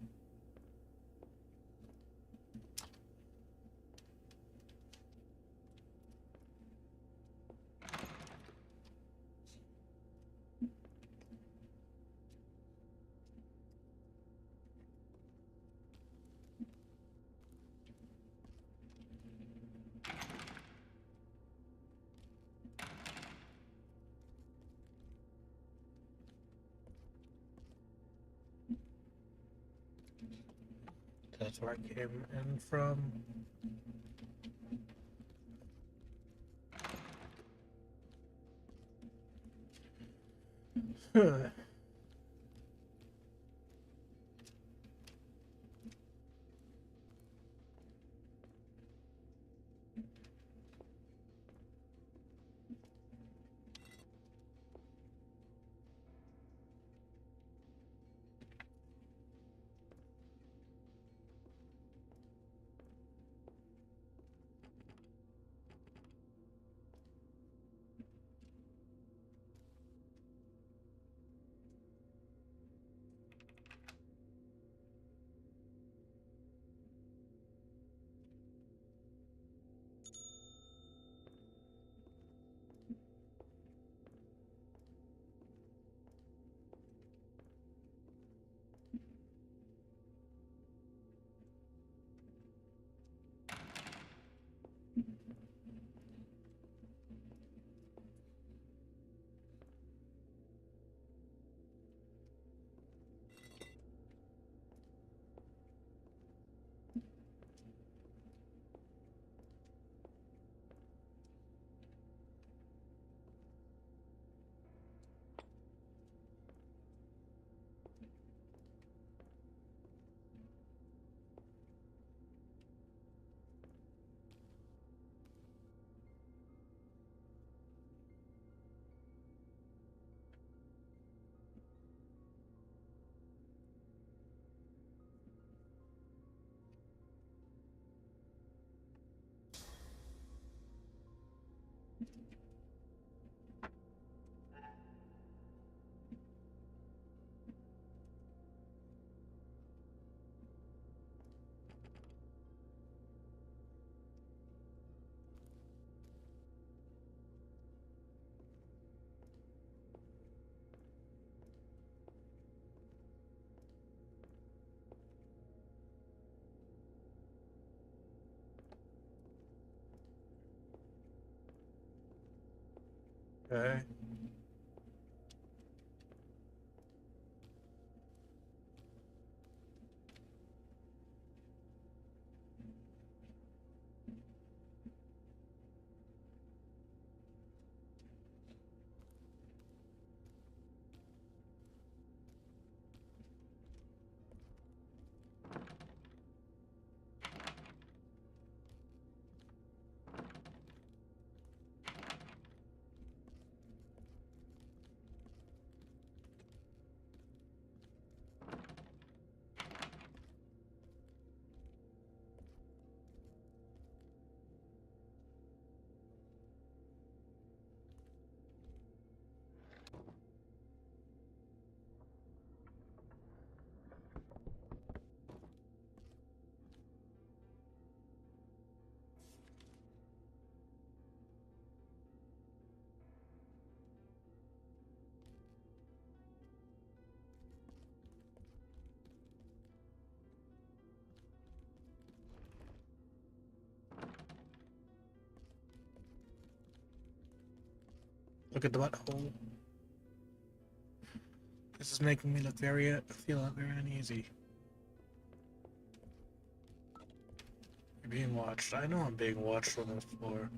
Speaker 1: That's where I came in from. Okay. Look at the butthole. This is making me look feel very uneasy. You're being watched. I know I'm being watched on this floor.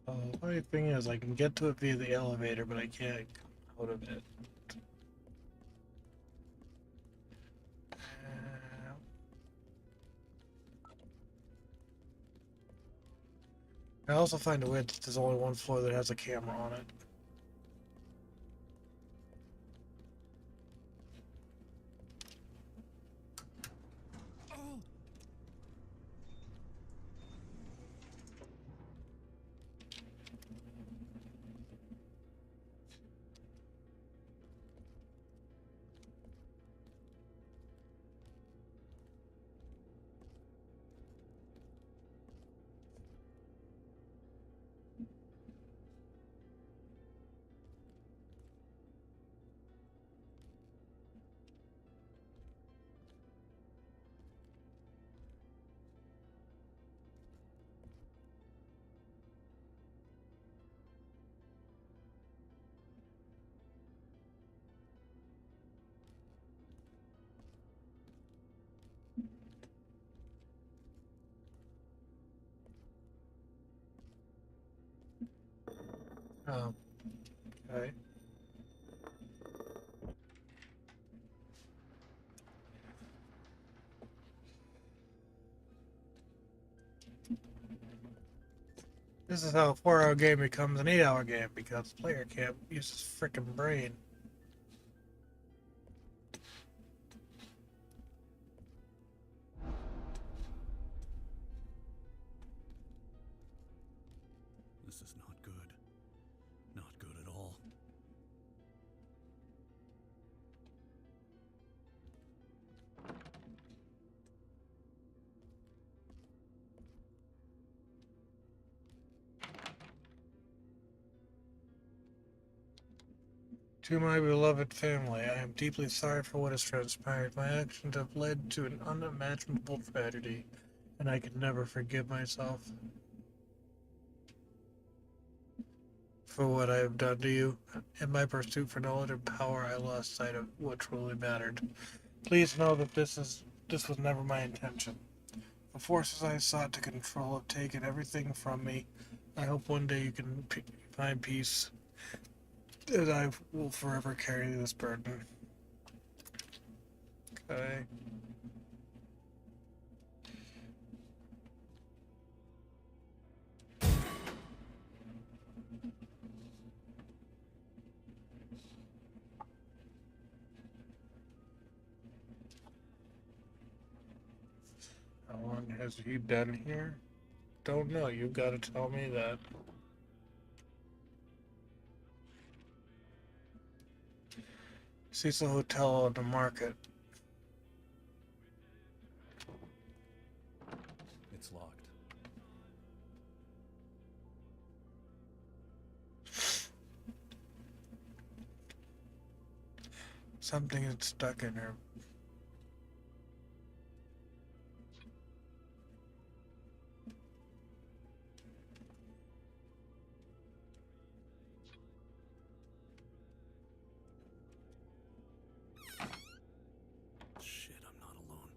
Speaker 1: The funny thing is, I can get to it via the elevator, but I can't come out of it. I also find it weird that there's only one floor that has a camera on it. Oh, okay. This is how a 4-hour game becomes an 8-hour game because the player can't use his freaking brain.
Speaker 3: This is not good. Not good at all.
Speaker 1: To my beloved family, I am deeply sorry for what has transpired. My actions have led to an unimaginable tragedy, and I can never forgive myself for what I have done to you. In my pursuit for knowledge and power, I lost sight of what truly mattered. Please know that this was never my intention. The forces I sought to control have taken everything from me. I hope one day you can find peace, and I will forever carry this burden. Okay. How long has he been here? Don't know. You gotta tell me that. Cecil Hotel on the market.
Speaker 3: It's locked.
Speaker 1: Something is stuck in her.
Speaker 3: Shit, I'm not alone.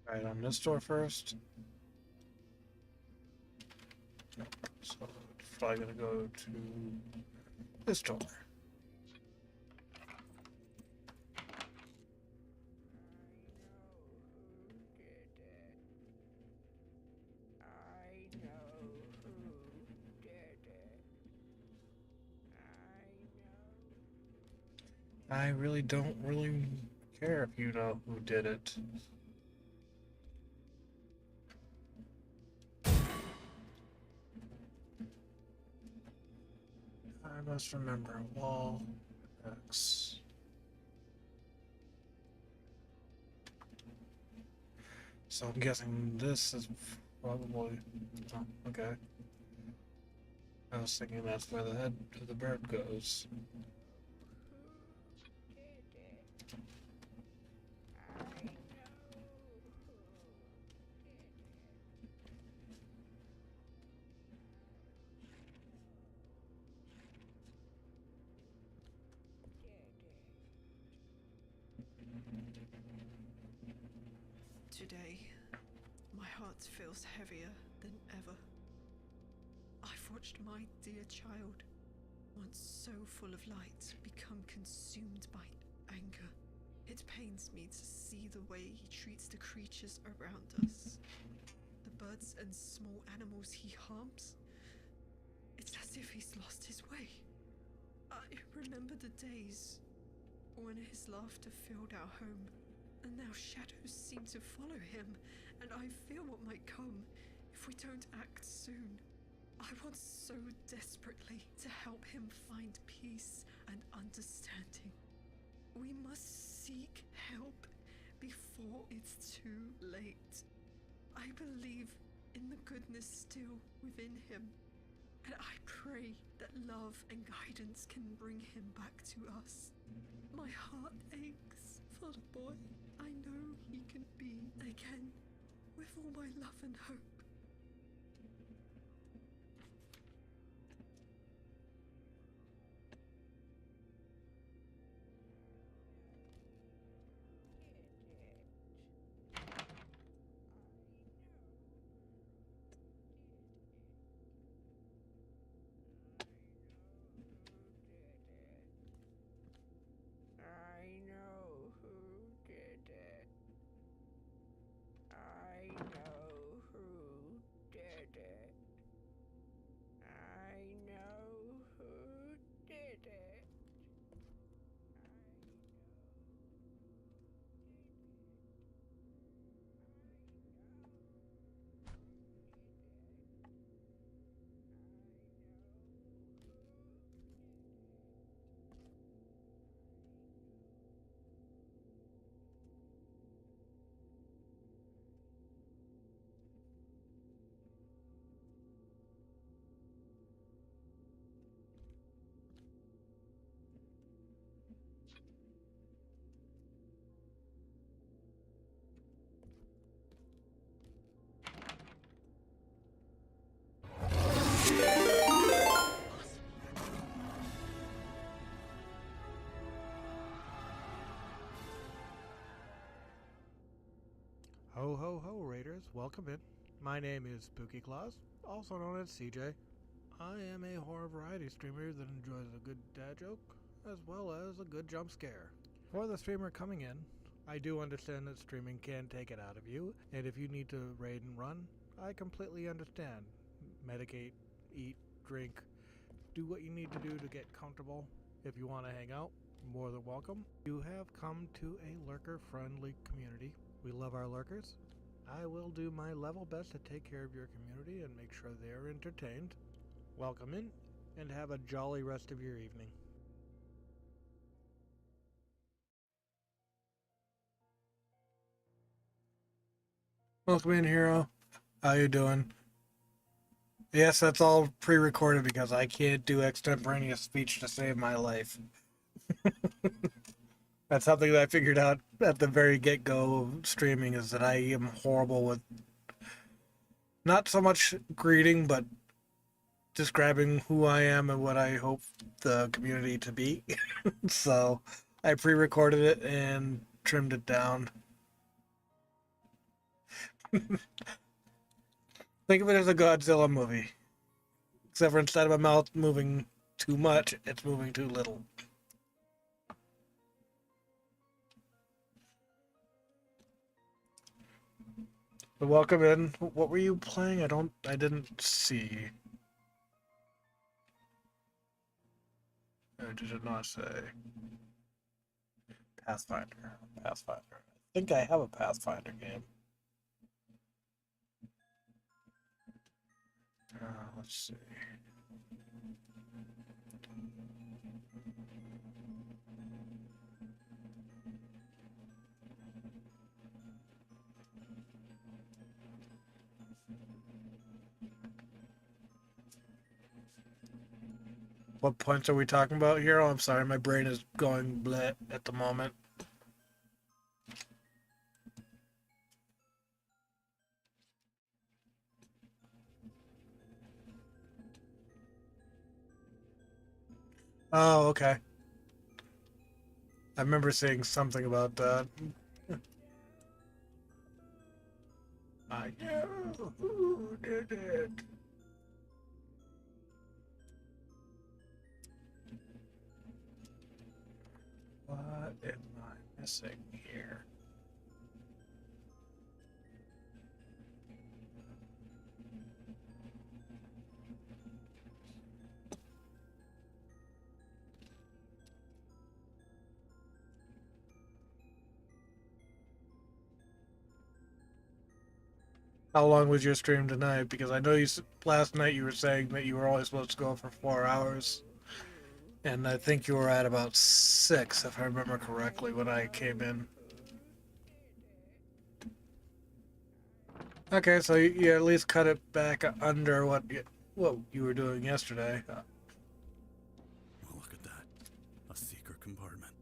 Speaker 1: Right on this door first. So probably gonna go to this door. I really don't really care if you know who did it. I must remember wall X. So I'm guessing this is probably. Oh, okay. I was thinking that's where the head of the bird goes.
Speaker 7: Today, my heart feels heavier than ever. I've watched my dear child, once so full of light, become consumed by anger. It pains me to see the way he treats the creatures around us. The birds and small animals he harms. It's as if he's lost his way. I remember the days when his laughter filled our home, and now shadows seem to follow him, and I fear what might come if we don't act soon. I want so desperately to help him find peace and understanding. We must seek help before it's too late. I believe in the goodness still within him, and I pray that love and guidance can bring him back to us. My heart aches for the boy I know he can be again, with all my love and hope. I know who did it. I know who did it. I know who did it.
Speaker 1: Ho ho ho, Raiders, welcome in. My name is Spooky Claus, also known as CJ. I am a horror variety streamer that enjoys a good dad joke, as well as a good jump scare. For the streamer coming in, I do understand that streaming can take it out of you, and if you need to raid and run, I completely understand. Medicate, eat, drink, do what you need to do to get comfortable. If you want to hang out, more than welcome. You have come to a lurker-friendly community. We love our lurkers. I will do my level best to take care of your community and make sure they are entertained. Welcome in, and have a jolly rest of your evening. Welcome in, hero. How you doing? Yes, that's all pre-recorded because I can't do extemporaneous speech to save my life. That's something that I figured out at the very get-go of streaming, is that I am horrible with not so much greeting, but describing who I am and what I hope the community to be. So I pre-recorded it and trimmed it down. Think of it as a Godzilla movie. Except for instead of my mouth moving too much, it's moving too little. But welcome in. What were you playing? I didn't see. I did not say. Pathfinder. Pathfinder. I think I have a Pathfinder game. Let's see. What points are we talking about here? Oh, I'm sorry, my brain is going bleh at the moment. Oh, okay. I remember seeing something about that. I know who did it. What am I missing here? How long was your stream tonight? Because I know last night you were saying that you were only supposed to go for 4 hours. And I think you were at about 6, if I remember correctly, when I came in. Okay, so you at least cut it back under what you were doing yesterday.
Speaker 3: Well, look at that. A secret compartment.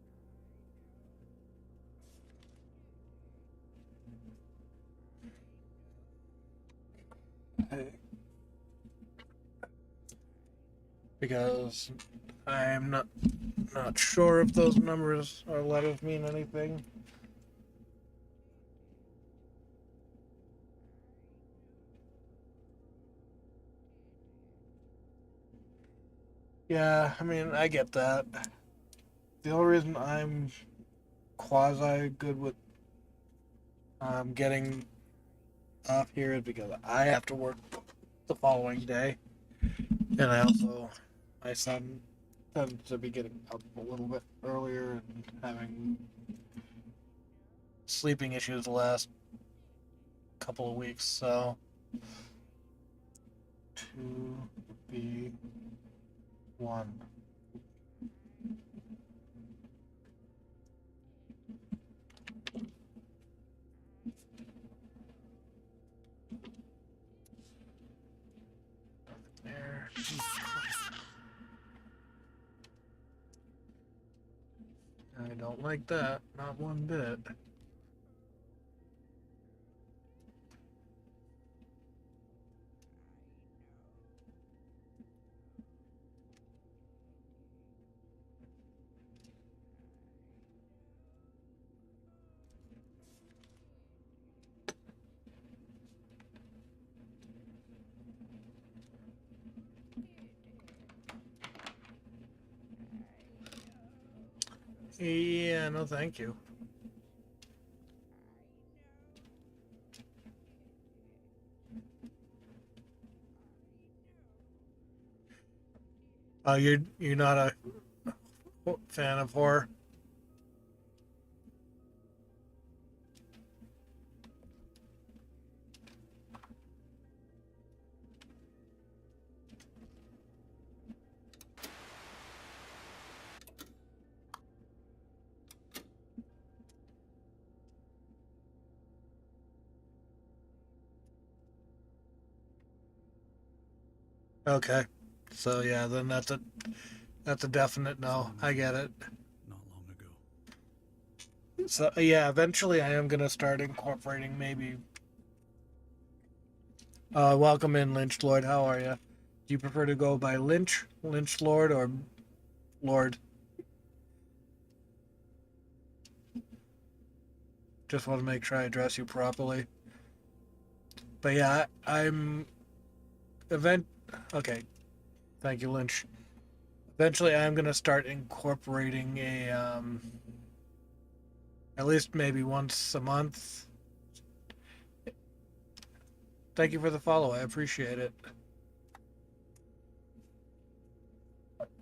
Speaker 1: Because I'm not sure if those numbers or letters mean anything. Yeah, I mean, I get that. The only reason I'm quasi good with getting off here is because I have to work the following day, and my son tends to be getting up a little bit earlier and having sleeping issues the last couple of weeks, so 2B1. There. I don't like that, not one bit. Yeah, no thank you. Oh, you're not a fan of horror? Okay. So yeah, then that's a definite no. I get it.
Speaker 3: Not long ago.
Speaker 1: So yeah, eventually I am gonna start incorporating maybe. Welcome in, Lynch Lord. How are you? Do you prefer to go by Lynch Lord, or Lord? Just want to make sure I address you properly. But yeah, I'm event. Okay, thank you, Lynch. Eventually, I'm gonna start incorporating at least maybe once a month. Thank you for the follow. I appreciate it.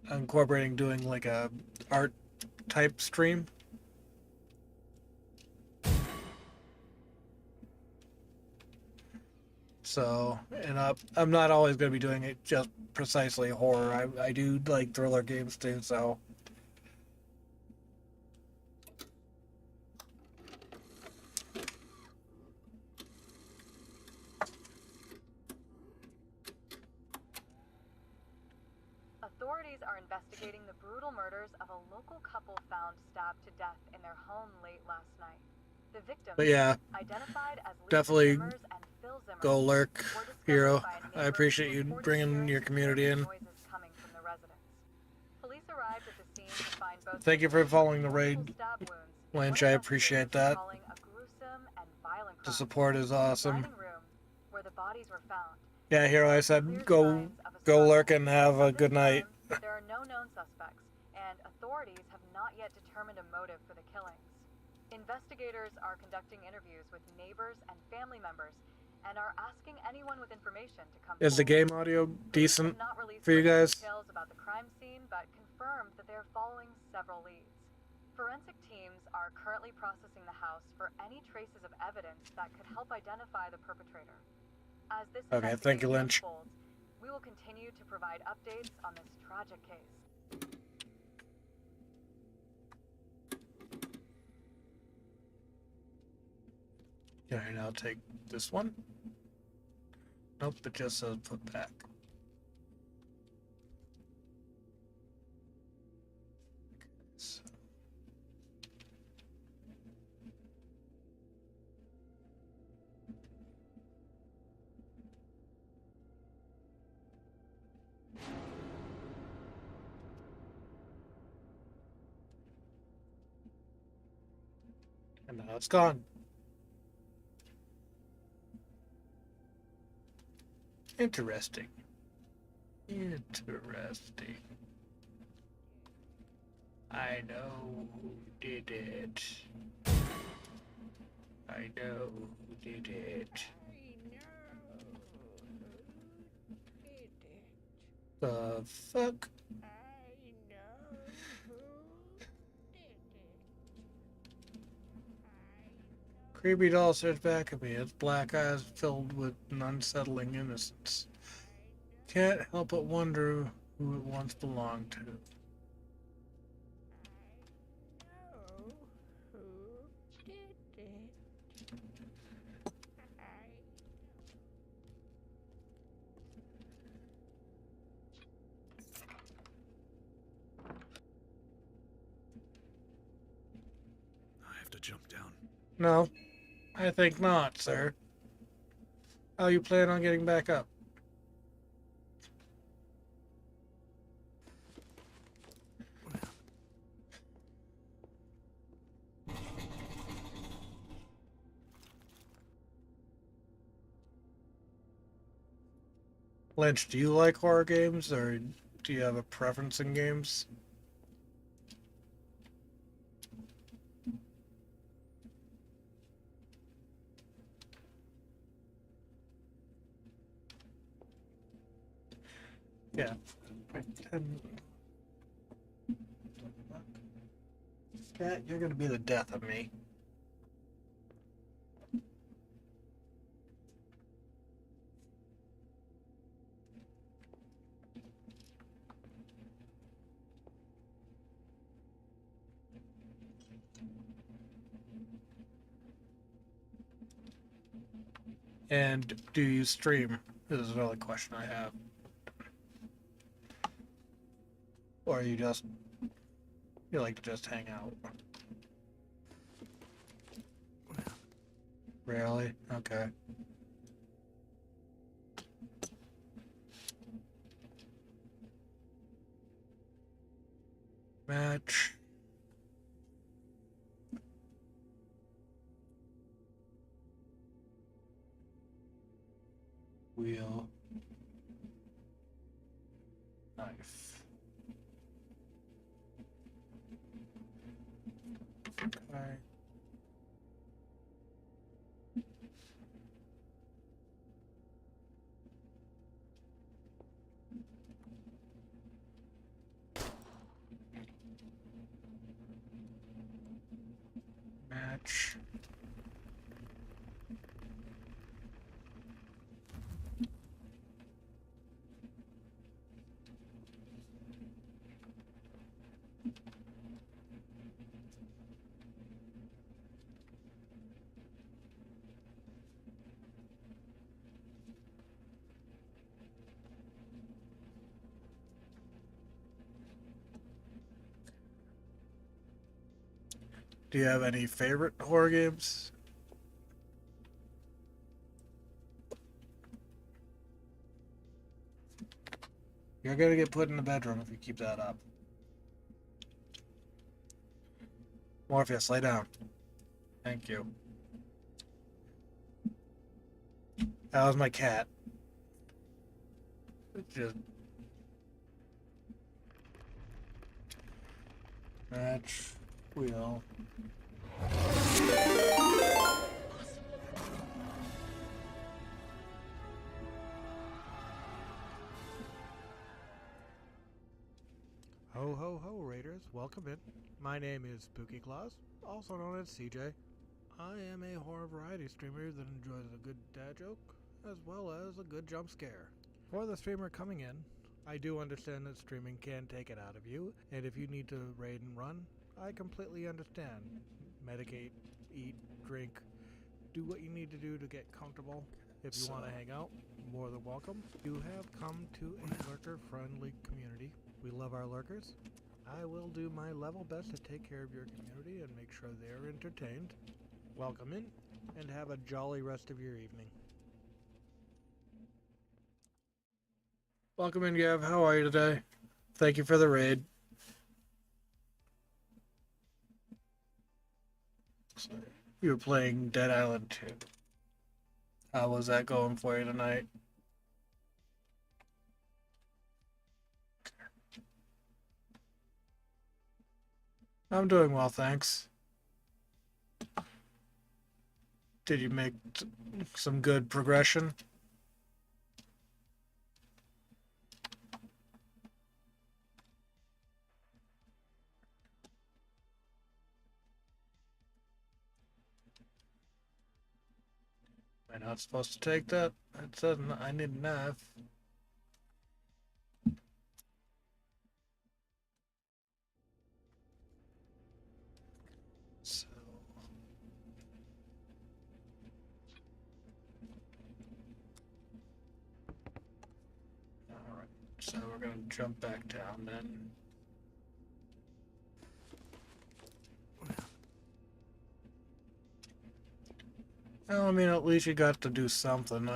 Speaker 1: Incorporating doing like a art type stream. So, and I'm not always going to be doing it just precisely horror. I do like thriller games too, so.
Speaker 2: Authorities are investigating the brutal murders of a local couple found stabbed to death in their home late last night. The victims,
Speaker 1: But yeah,
Speaker 2: identified as Lisa
Speaker 1: definitely
Speaker 2: Zimmers and Phil Zimmers,
Speaker 1: go lurk,
Speaker 2: were discovered
Speaker 1: hero.
Speaker 2: by a
Speaker 1: I
Speaker 2: neighbor
Speaker 1: appreciate
Speaker 2: who
Speaker 1: you
Speaker 2: reported
Speaker 1: bringing
Speaker 2: hearing
Speaker 1: your community in.
Speaker 2: noises coming from the residence. Police arrived at the scene to find both
Speaker 1: Thank you for
Speaker 2: victims
Speaker 1: following
Speaker 2: with
Speaker 1: the raid,
Speaker 2: multiple stab wounds,
Speaker 1: Lynch.
Speaker 2: one
Speaker 1: I appreciate
Speaker 2: investigator
Speaker 1: that.
Speaker 2: calling a gruesome and violent
Speaker 1: The
Speaker 2: crime.
Speaker 1: support is awesome.
Speaker 2: Dining room, where the bodies were found.
Speaker 1: Yeah, hero. I said
Speaker 2: Clear
Speaker 1: go
Speaker 2: signs of a
Speaker 1: go
Speaker 2: struggle.
Speaker 1: lurk and have a
Speaker 2: At
Speaker 1: good
Speaker 2: this
Speaker 1: night.
Speaker 2: time, there are no known suspects, and authorities have not yet determined a motive for the killings. Investigators are conducting interviews with neighbors and family members and are asking anyone with information to come
Speaker 1: Is the
Speaker 2: forward.
Speaker 1: game audio
Speaker 2: Police
Speaker 1: decent
Speaker 2: have not released
Speaker 1: for you
Speaker 2: further
Speaker 1: guys?
Speaker 2: details about the crime scene, but confirmed that they are following several leads. Forensic teams are currently processing the house for any traces of evidence that could help identify the perpetrator. As this
Speaker 1: Okay, thank you,
Speaker 2: investigation
Speaker 1: Lynch.
Speaker 2: unfolds, we will continue to provide updates on this tragic case.
Speaker 1: Alright, I'll take this one. Nope, it just says put back. So. And now it's gone. Interesting. Interesting. I know who did it. I know who did it. The fuck? Creepy doll stares back at me, its black eyes filled with an unsettling innocence. Can't help but wonder who it once belonged to.
Speaker 3: I have to jump down.
Speaker 1: No, I think not, sir. How you plan on getting back up? Lynch, do you like horror games, or do you have a preference in games? Yeah. Cat, you're gonna be the death of me. And do you stream? This is another question I have. Or you like to just hang out? Really? Okay. Match. Wheel. Knife. Okay. Match. Do you have any favorite horror games? You're gonna get put in the bedroom if you keep that up. Morpheus, lay down. Thank you. That was my cat. Just match wheel. Ho ho ho, Raiders! Welcome in. My name is Spooky Claus, also known as CJ. I am a horror variety streamer that enjoys a good dad joke as well as a good jump scare. For the streamer coming in, I do understand that streaming can take it out of you, and if you need to raid and run, I completely understand. Medicate, eat, drink, do what you need to do to get comfortable. If you want to hang out, more than welcome. You have come to a lurker-friendly community. We love our lurkers. I will do my level best to take care of your community and make sure they're entertained. Welcome in, and have a jolly rest of your evening. Welcome in, Gav. How are you today? Thank you for the raid. So, you were playing Dead Island 2. How was that going for you tonight? I'm doing well, thanks. Did you make some good progression? Am I not supposed to take that? It says I need a knife. So, all right. So we're gonna jump back down then. Well, I mean, at least you got to do something.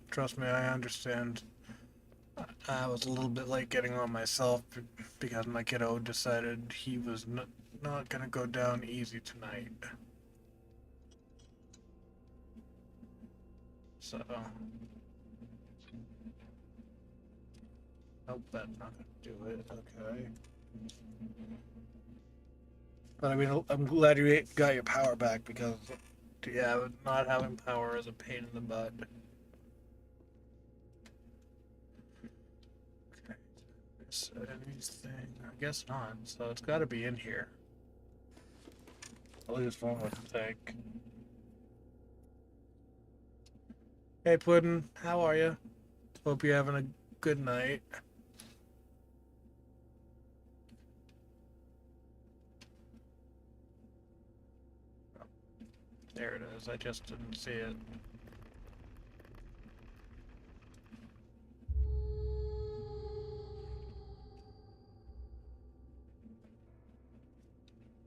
Speaker 1: Trust me, I understand. I was a little bit late getting on myself because my kiddo decided he was not gonna go down easy tonight. So, nope, that's not gonna do it. Okay. But I mean, I'm glad you got your power back because, yeah, not having power is a pain in the butt. Okay. Is there anything? I guess not. So it's got to be in here. At least one would think. Hey, Puddin', how are you? Hope you're having a good night. There it is. I just didn't see it.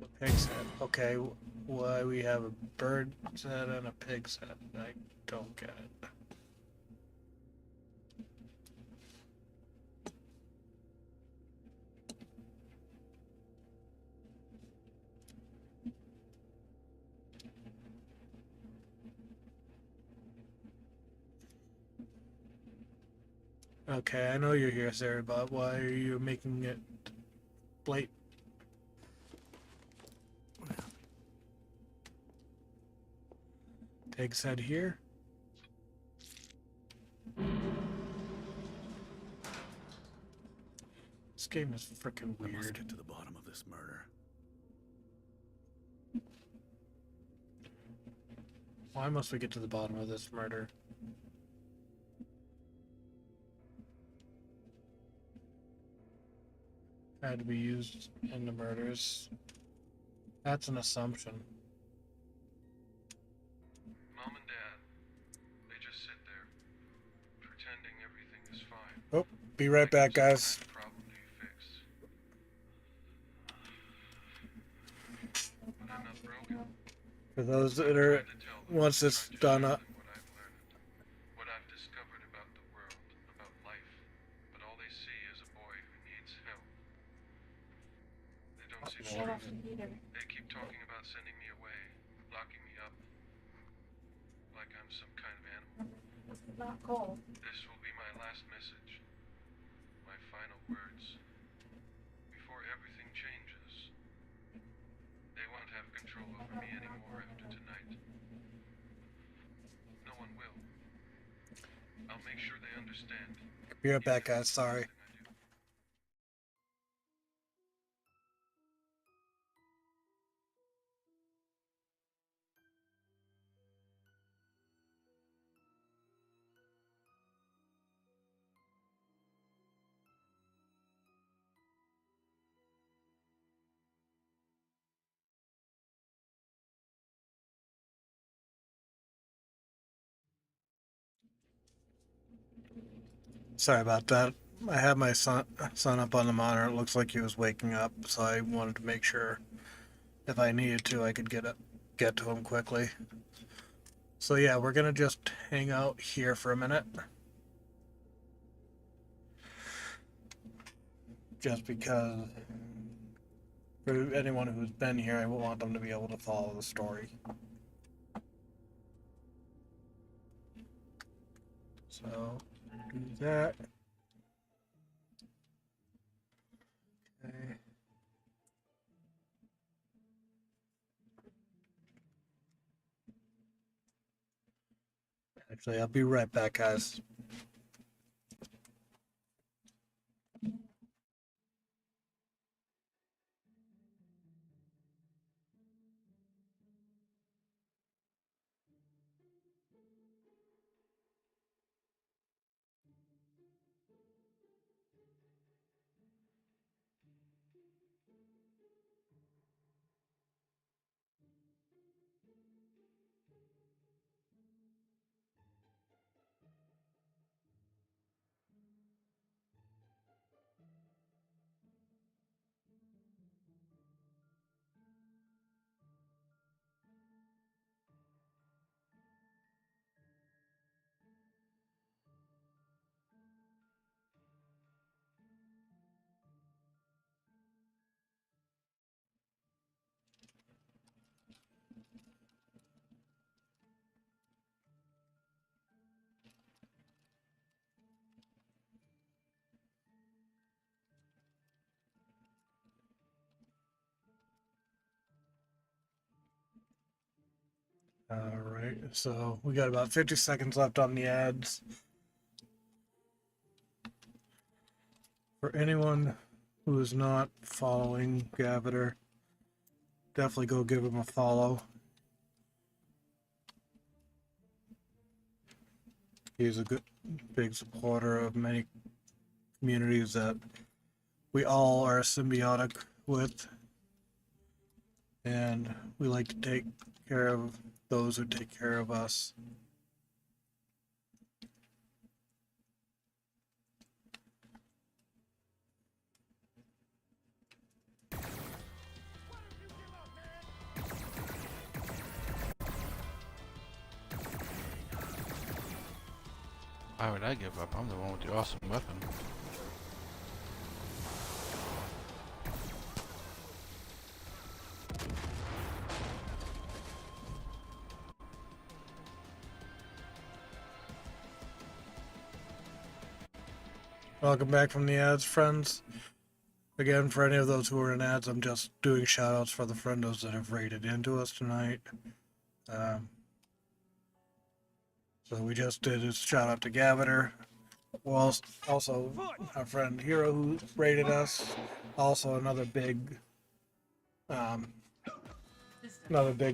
Speaker 1: The pig's head. Okay, why we have a bird's head and a pig's head? I don't get it. Okay, I know you're here, Sarah, but why are you making it blatant? Pig's head here. This game is freaking
Speaker 3: I must
Speaker 1: weird.
Speaker 3: get to the bottom of this murder.
Speaker 1: Why must we get to the bottom of this murder? Had to be used in the murders. That's an assumption.
Speaker 8: Mom and Dad, they just sit there, pretending everything is fine.
Speaker 1: Oh, be right back, guys.
Speaker 8: Problem to be fixed. broken.
Speaker 1: For those that are,
Speaker 8: Trying to tell them,
Speaker 1: once it's
Speaker 8: trying to
Speaker 1: done
Speaker 8: show
Speaker 1: up,
Speaker 8: them what I've learned, what I've discovered about the world, about life. But all they see is a boy who needs help. They don't see the truth. They keep talking about sending me away, locking me up, like I'm some kind of animal. This will be my last message, my final words. Before everything changes, they won't have control over me anymore after tonight. No one will. I'll make sure they understand.
Speaker 1: be right back, guys. Sorry. Sorry about that. I had my son up on the monitor. It looks like he was waking up, so I wanted to make sure if I needed to, I could get to him quickly. So yeah, we're gonna just hang out here for a minute, just because for anyone who's been here, I want them to be able to follow the story. So do that. Okay. Actually, I'll be right back, guys. All right, so we got about 50 seconds left on the ads. For anyone who is not following Gaviter, definitely go give him a follow. He's a good, big supporter of many communities that we all are symbiotic with, and we like to take care of those who take care of us.
Speaker 9: Why would I give up? I'm the one with the awesome weapon.
Speaker 1: Welcome back from the ads, friends. Again, for any of those who are in ads, I'm just doing shoutouts for the friendos that have raided into us tonight. So we just did a shout out to Gaviter. Well, also our friend Hero who raided us. Also another big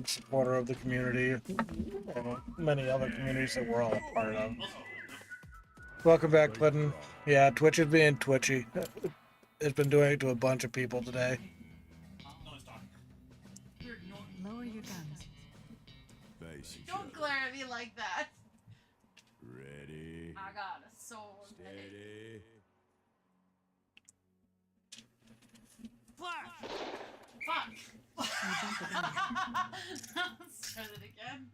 Speaker 1: supporter of the community and many other communities that we're all a part of. Welcome back, Puddin'. Yeah, Twitch is being twitchy. It's been doing it to a bunch of people today.
Speaker 10: Lower your guns.
Speaker 3: Face each
Speaker 10: Don't
Speaker 3: other.
Speaker 10: glare at me like that.
Speaker 3: Ready.
Speaker 10: I got a soul.
Speaker 3: Steady.
Speaker 10: Fuck. Let's try that again.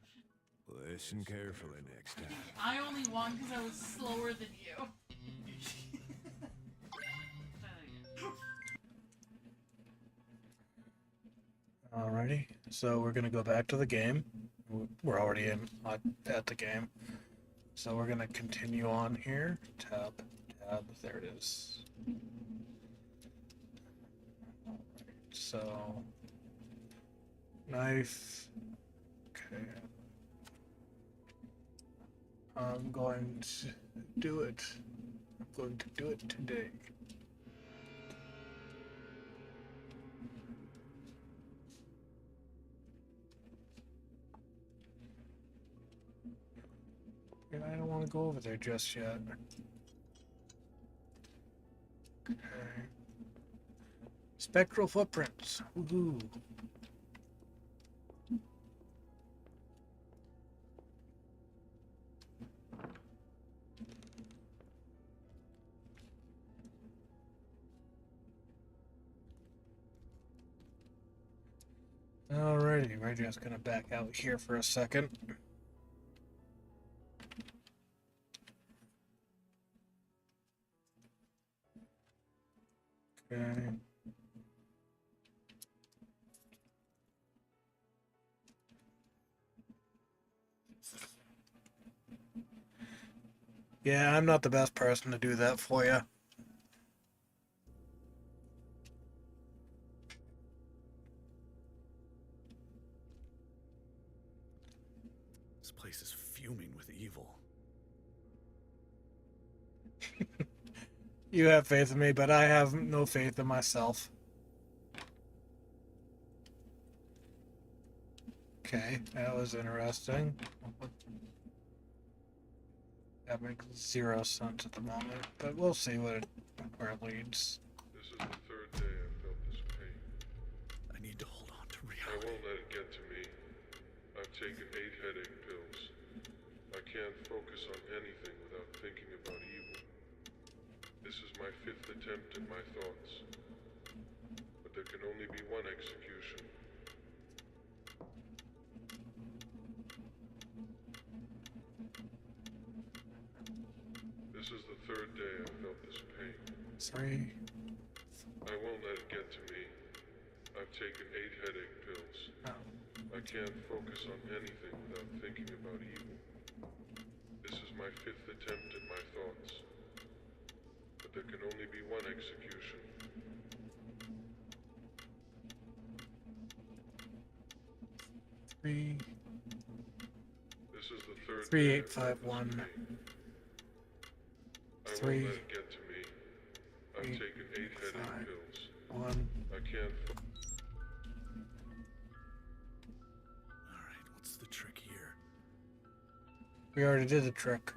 Speaker 11: Listen carefully next time.
Speaker 10: I only won because I was slower than you. Try that again.
Speaker 1: Alrighty, so we're gonna go back to the game. We're already in at the game, so we're gonna continue on here. Tab, there it is. So, knife. Okay, I'm going to do it. I'm going to do it today. And I don't want to go over there just yet. Okay. Spectral footprints. Woohoo. Alrighty, we're just gonna back out here for a second. Okay. Yeah, I'm not the best person to do that for you.
Speaker 3: This place is fuming with evil.
Speaker 1: You have faith in me, but I have no faith in myself. Okay, that was interesting. That makes 0 sense at the moment, but we'll see where it leads.
Speaker 8: This is the third day I've felt this pain.
Speaker 3: I need to hold on to
Speaker 8: I
Speaker 3: reality.
Speaker 8: won't let it get to me. I've taken 8 headache pills. I can't focus on anything without thinking about evil. This is my 5th attempt at my thoughts. But there can only be one execution. This is the third day I've felt this pain.
Speaker 1: 3.
Speaker 8: I won't let it get to me. I've taken 8 headache pills. I can't focus on anything without thinking about evil. This is my 5th attempt at my thoughts. But there can only be one execution.
Speaker 1: Three.
Speaker 8: This is the third
Speaker 1: 3851.
Speaker 8: day I've felt this pain. I
Speaker 1: 3.
Speaker 8: won't let it get to me. I've
Speaker 1: 8,
Speaker 8: taken 8 headache
Speaker 1: 5,
Speaker 8: pills.
Speaker 1: 1.
Speaker 8: I can't
Speaker 3: Alright, what's the trick here?
Speaker 1: We already did the trick.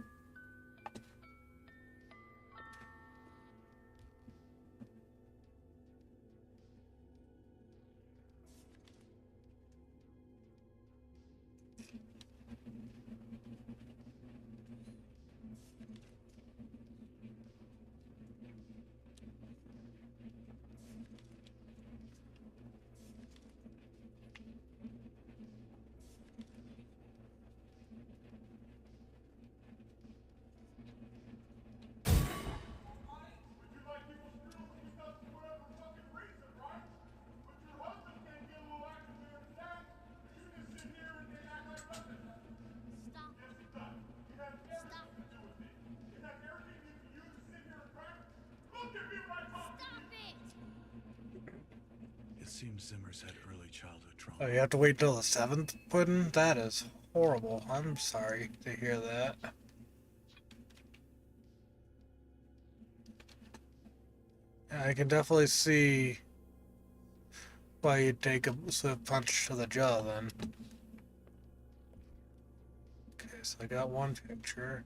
Speaker 3: It seems Zimmer's had early childhood trauma.
Speaker 1: Oh, you have to wait till the 7th pudding? That is horrible. I'm sorry to hear that. I can definitely see why you'd take a punch to the jaw then. Okay, so I got one picture.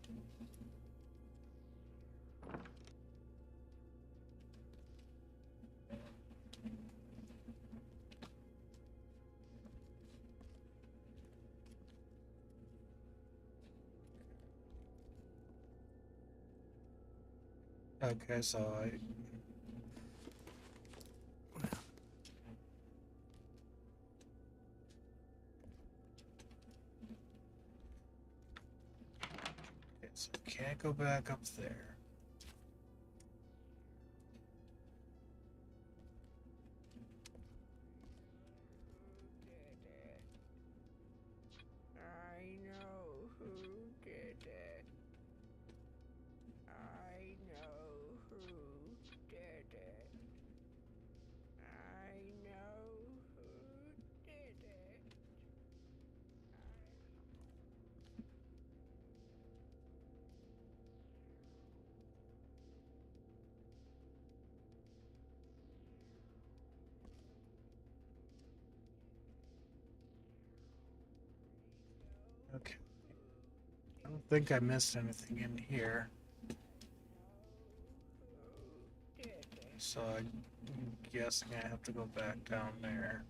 Speaker 1: Okay, so So can't go back up there.
Speaker 12: I know who did it. I know who did it. I know who did it.
Speaker 1: Okay. I don't think I missed anything in here. So I'm guessing I have to go back down there.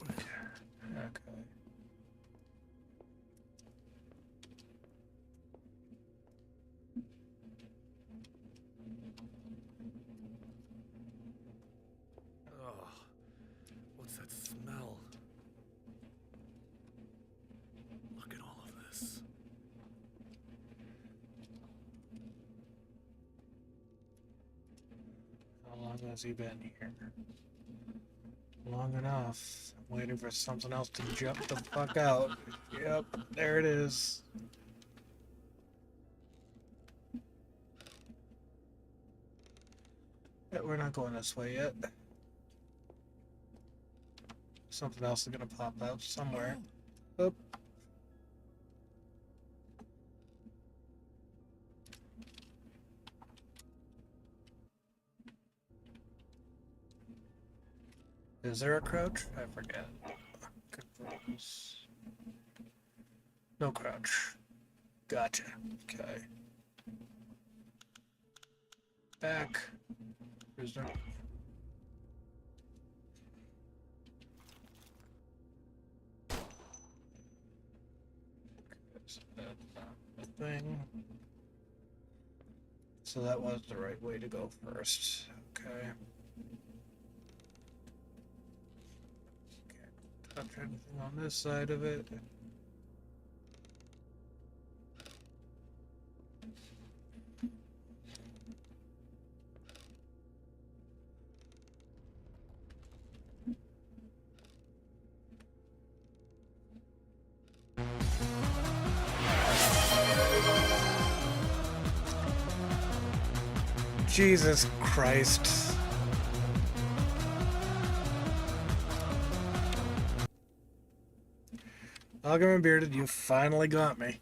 Speaker 1: Okay.
Speaker 3: Ugh. What's that smell? Look at all of this.
Speaker 1: How long has he been here? Long enough. I'm waiting for something else to jump the fuck out. Yep, there it is. Yeah, we're not going this way yet. Something else is gonna pop out somewhere. Oop. Is there a crouch? I forget. Controls. No crouch. Gotcha. Okay. Back. Prisoner. So that's not the thing. So that was the right way to go first. Okay. Can't touch anything on this side of it. Jesus Christ. Alderman Bearded, you finally got me.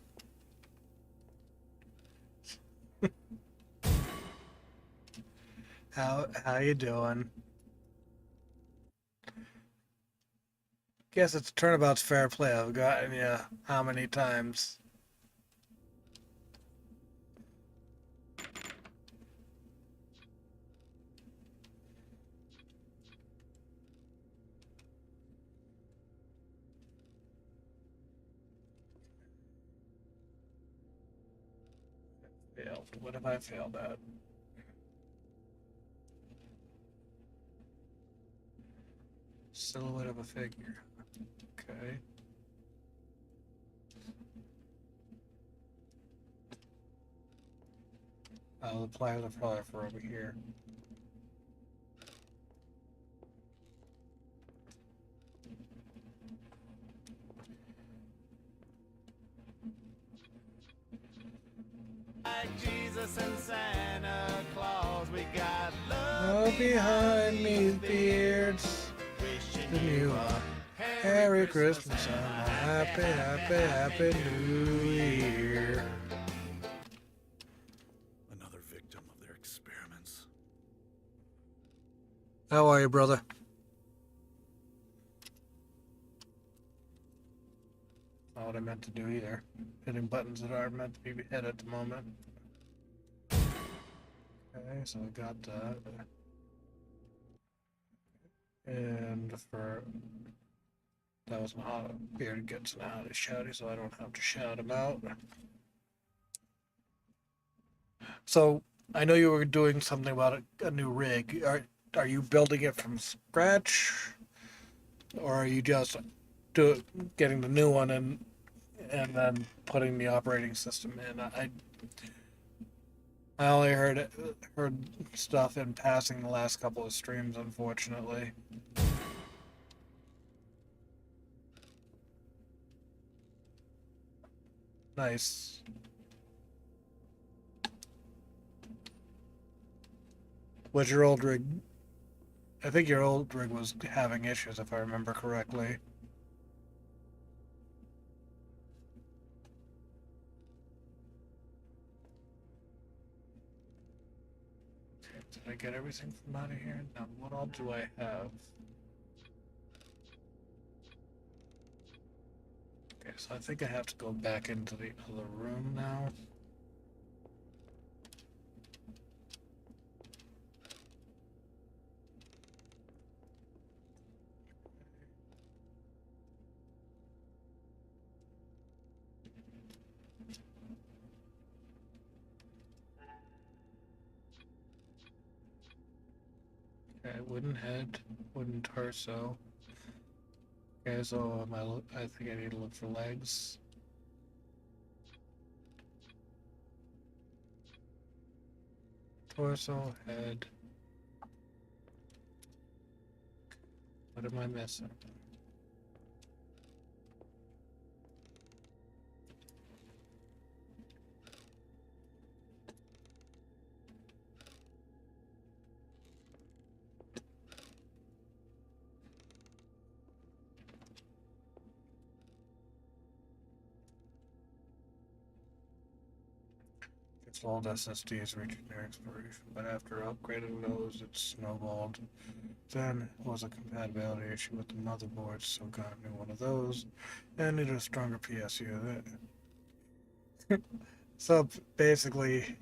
Speaker 1: How you doing? Guess it's turnabout's fair play. I've gotten you how many times? Failed. What have I failed at? Silhouette of a figure. Okay. The pliers are probably for over here.
Speaker 13: Jesus and Santa Claus, we got
Speaker 1: love behind these beards. Wishing you a Merry Christmas and a happy New Year.
Speaker 3: Another victim of their experiments.
Speaker 1: How are you, brother? Not what I meant to do either. Hitting buttons that aren't meant to be hit at the moment. Okay, so I got that. And for that was not Beard gets now to shouty, so I don't have to shout him out. So I know you were doing something about a new rig. Are you building it from scratch? or are you just getting the new one and then putting the operating system in? I only heard stuff in passing the last couple of streams, unfortunately. Nice. Was your old rig? I think your old rig was having issues, if I remember correctly. Did I get everything from out of here? Now, what all do I have? Okay, so I think I have to go back into the other room now. Okay, wooden head, wooden torso. Okay, so I think I need to look for legs. Torso, head. What am I missing? Its old SSDs reaching their expiration, but after upgrading those, it snowballed. Then it was a compatibility issue with the motherboard, so got a new one of those, and needed a stronger PSU. So basically,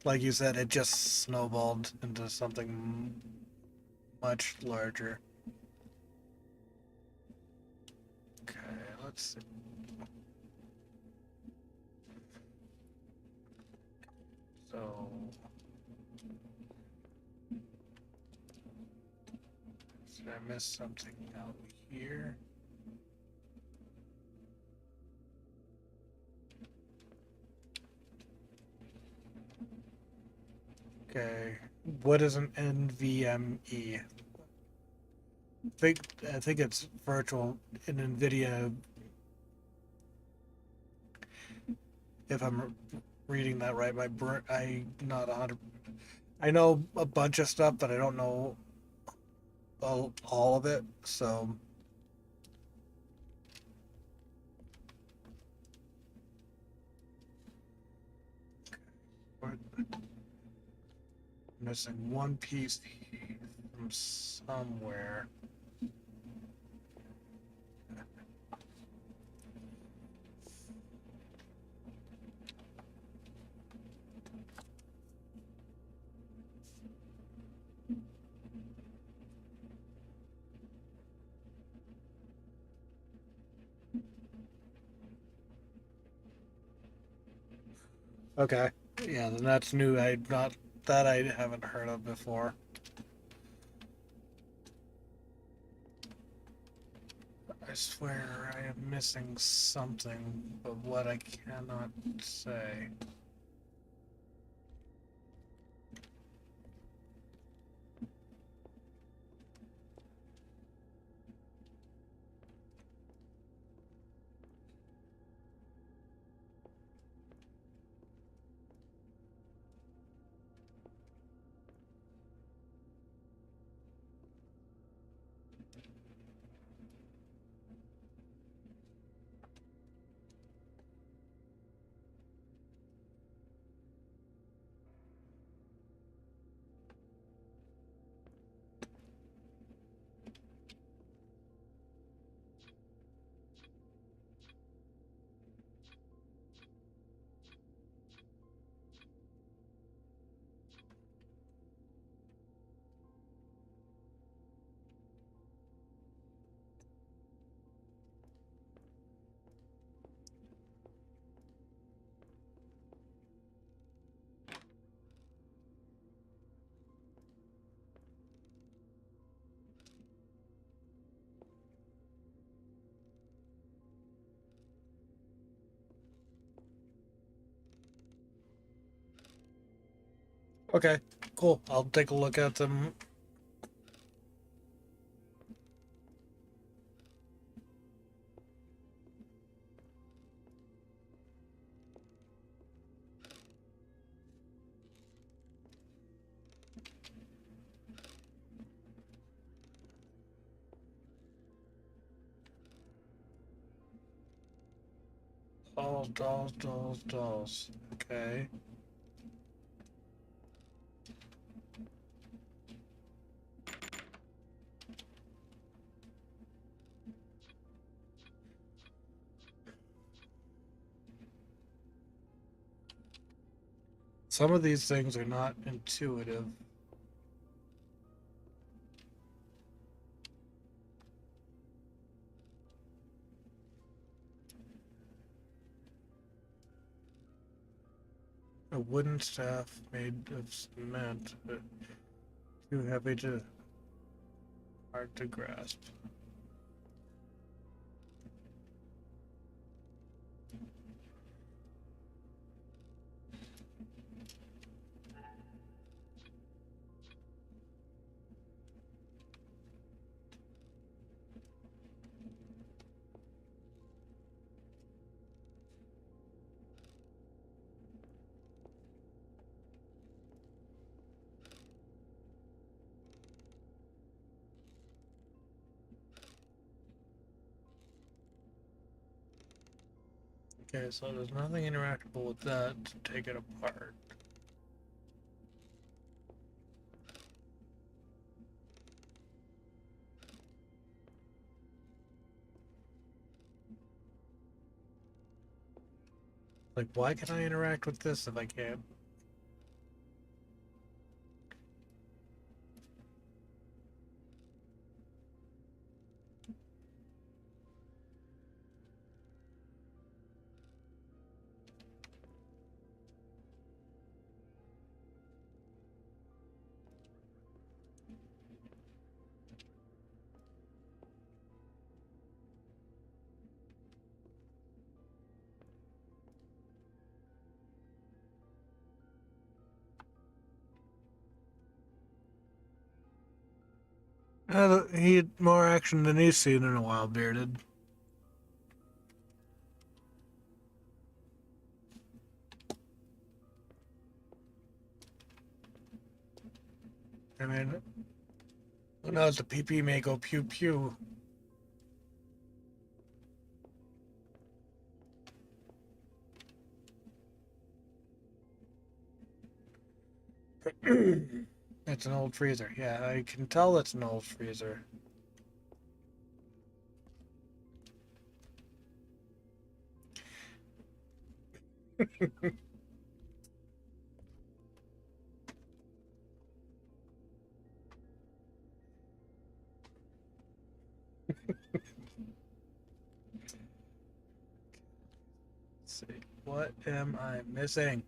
Speaker 1: like you said, it just snowballed into something much larger. Okay, let's see. So, did I miss something out here? Okay, what is an NVMe? I think it's virtual in NVIDIA. If I'm reading that right, I not 100. I know a bunch of stuff, but I don't know all of it. So we're missing one piece from somewhere. Okay. Yeah, then that's new. I haven't heard of before. I swear I am missing something, but what I cannot say. Okay, cool. I'll take a look at them. Dolls, dolls, dolls, dolls. Okay. Some of these things are not intuitive. A wooden staff made of cement, but too heavy to hard to grasp. Okay, so there's nothing interactable with that to take it apart. Like, why can I interact with this if I can't? He had more action than he's seen in a while, Bearded. I mean, who knows, the PP may go pew pew. It's an old freezer. Yeah, I can tell it's an old freezer. Let's see. What am I missing?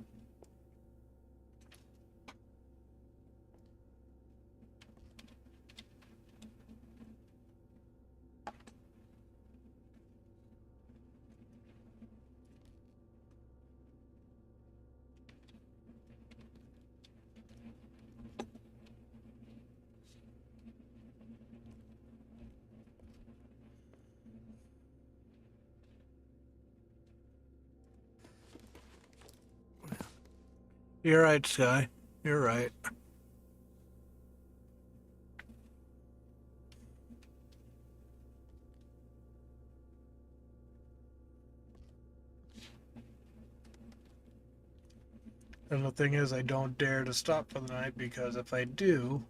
Speaker 1: You're right, Sky. You're right. And the thing is, I don't dare to stop for the night because if I do,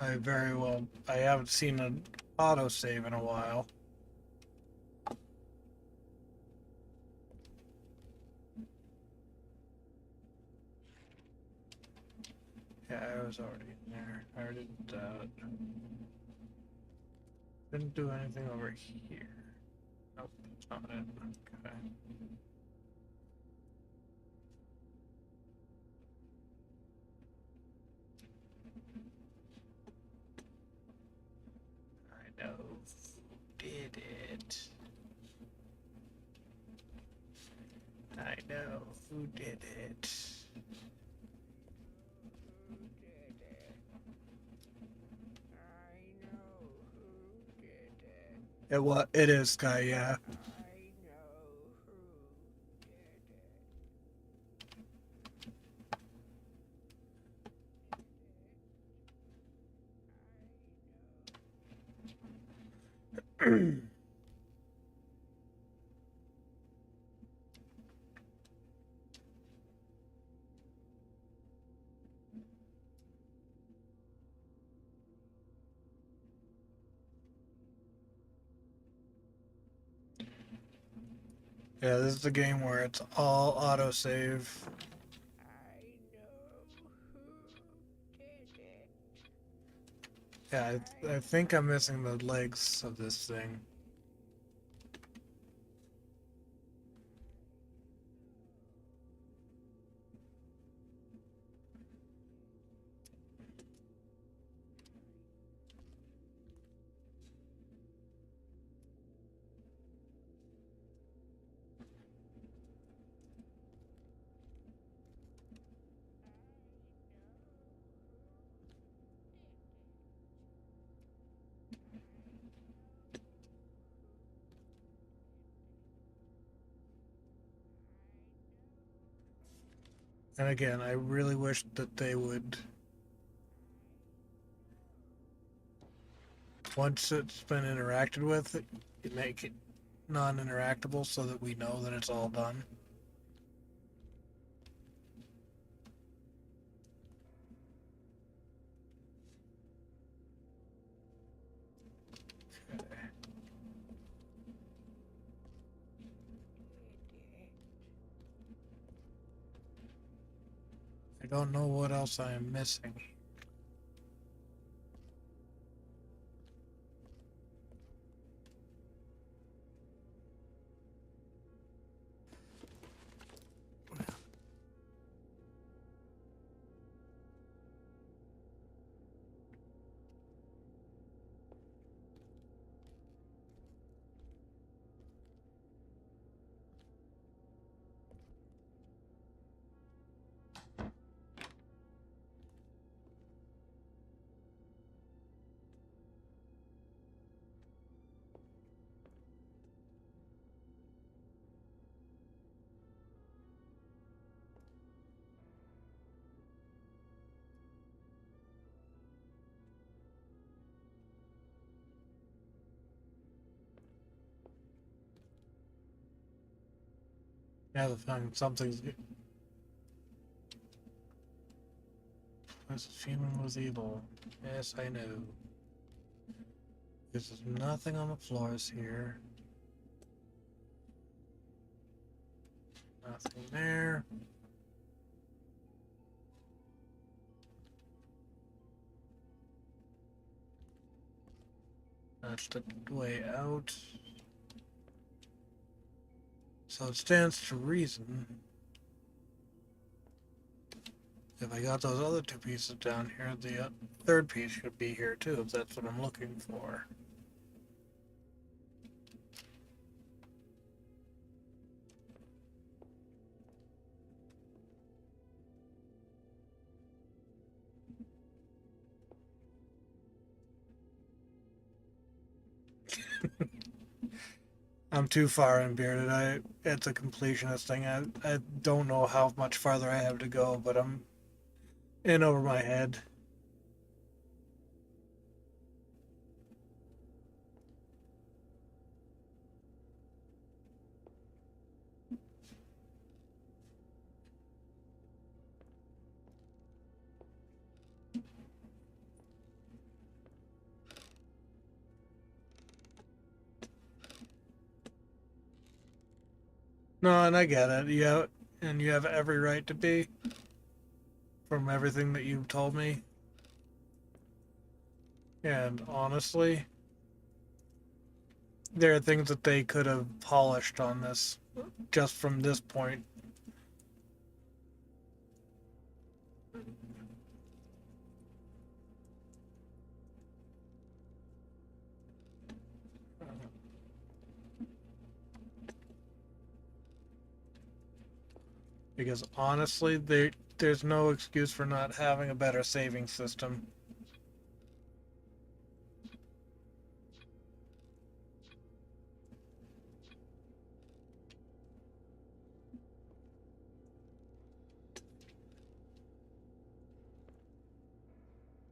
Speaker 1: I haven't seen an autosave in a while. Yeah, I was already in there. I already did that. Didn't do anything over here. Nope, that's not it. Okay. I know who did it. I know who did it. It is Sky, yeah. Yeah, this is a game where it's all autosave. Yeah, I think I'm missing the legs of this thing. And again, I really wish that they would, once it's been interacted with, make it non-interactable so that we know that it's all done. I don't know what else I am missing. Now the thing, something's. This human was evil. Yes, I know. There's nothing on the floors here. Nothing there. That's the way out. So it stands to reason. If I got those other two pieces down here, the third piece should be here too, if that's what I'm looking for. I'm too far in bearded. It's a completionist thing. I don't know how much farther I have to go, but I'm in over my head. No, and I get it. You have every right to be, from everything that you've told me. And honestly, there are things that they could have polished on this, just from this point. Because honestly, there's no excuse for not having a better saving system.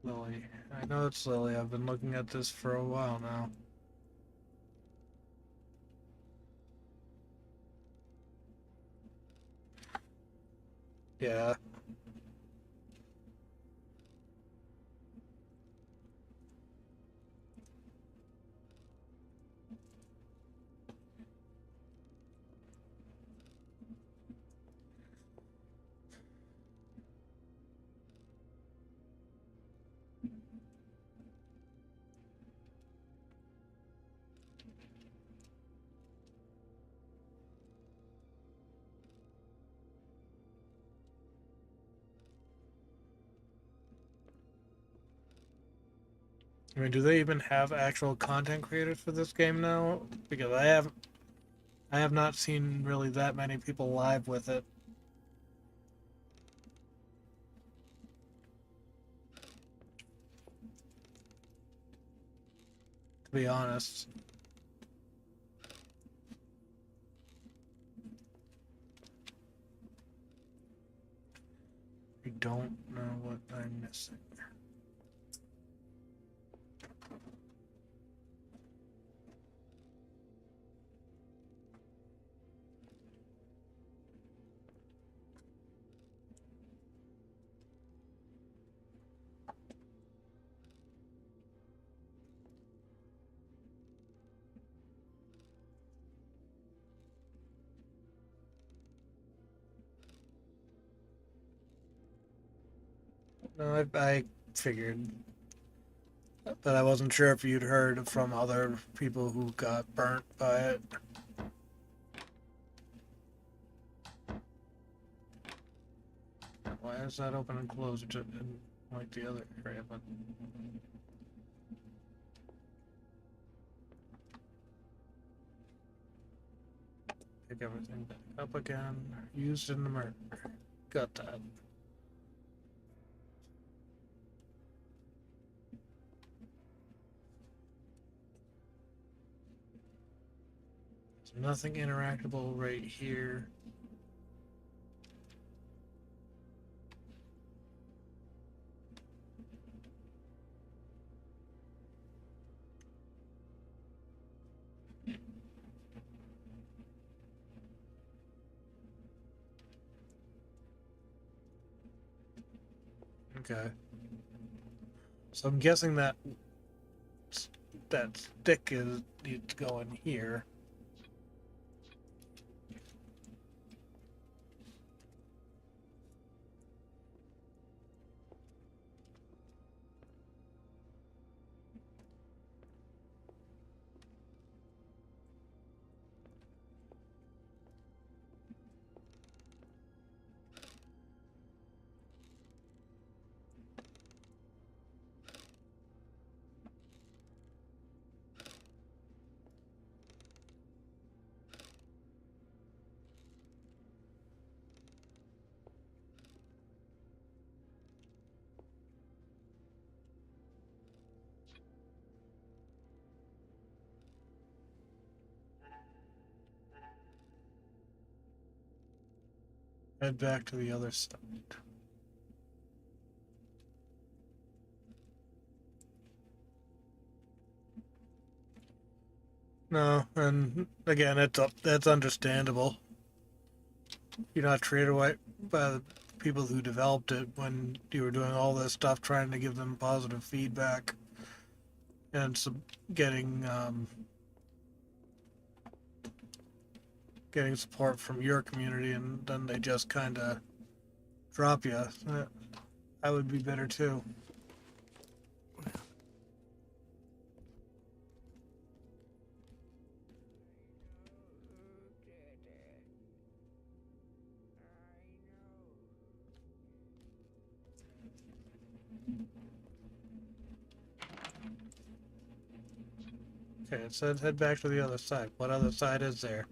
Speaker 1: Lily. I know it's Lily. I've been looking at this for a while now. Yeah. I mean, do they even have actual content creators for this game now? Because I have not seen really that many people live with it. To be honest. I don't know what I'm missing. No, I figured. But I wasn't sure if you'd heard from other people who got burnt by it. Why is that open and closed in like the other area? But pick everything back up again. Used in the murder. Got that. There's nothing interactable right here. Okay. So I'm guessing that stick needs to go in here. Head back to the other side. No, and again, that's understandable. You're not treated right by the people who developed it when you were doing all this stuff trying to give them positive feedback and getting getting support from your community, and then they just kind of drop you. I would be bitter too. Okay, it said head back to the other side. What other side is there?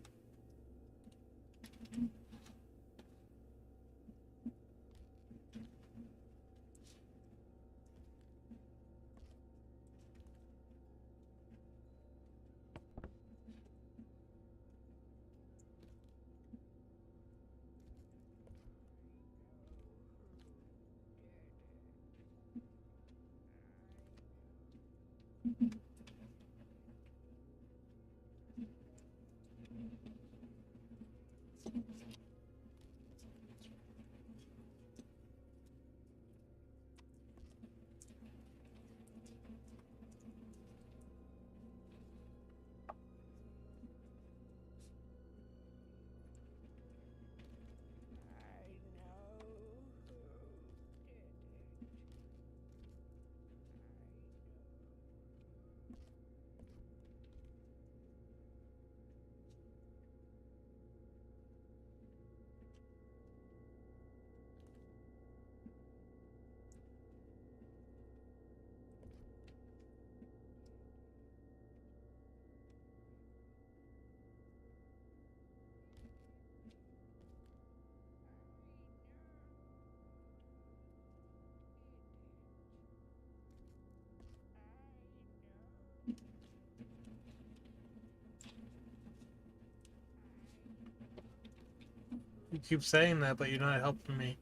Speaker 1: You keep saying that, but you're not helping me.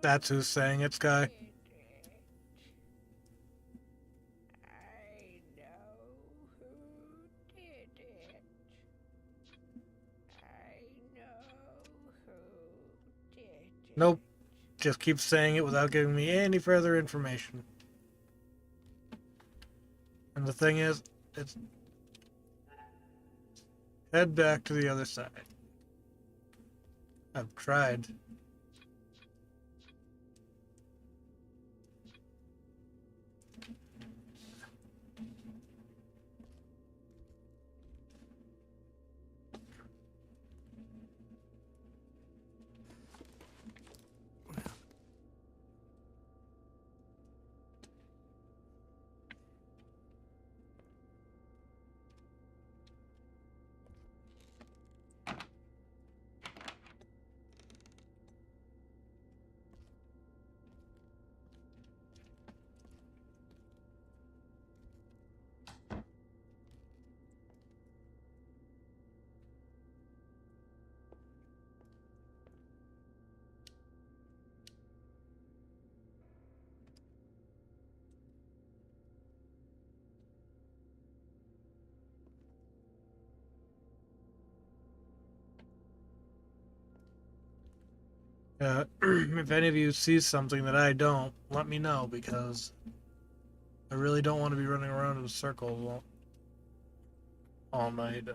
Speaker 1: That's who's saying it, Sky. Nope. Just keep saying it without giving me any further information. And the thing is, it's... Head back to the other side. I've tried. If any of you see something that I don't, let me know, because I really don't want to be running around in a circle all night.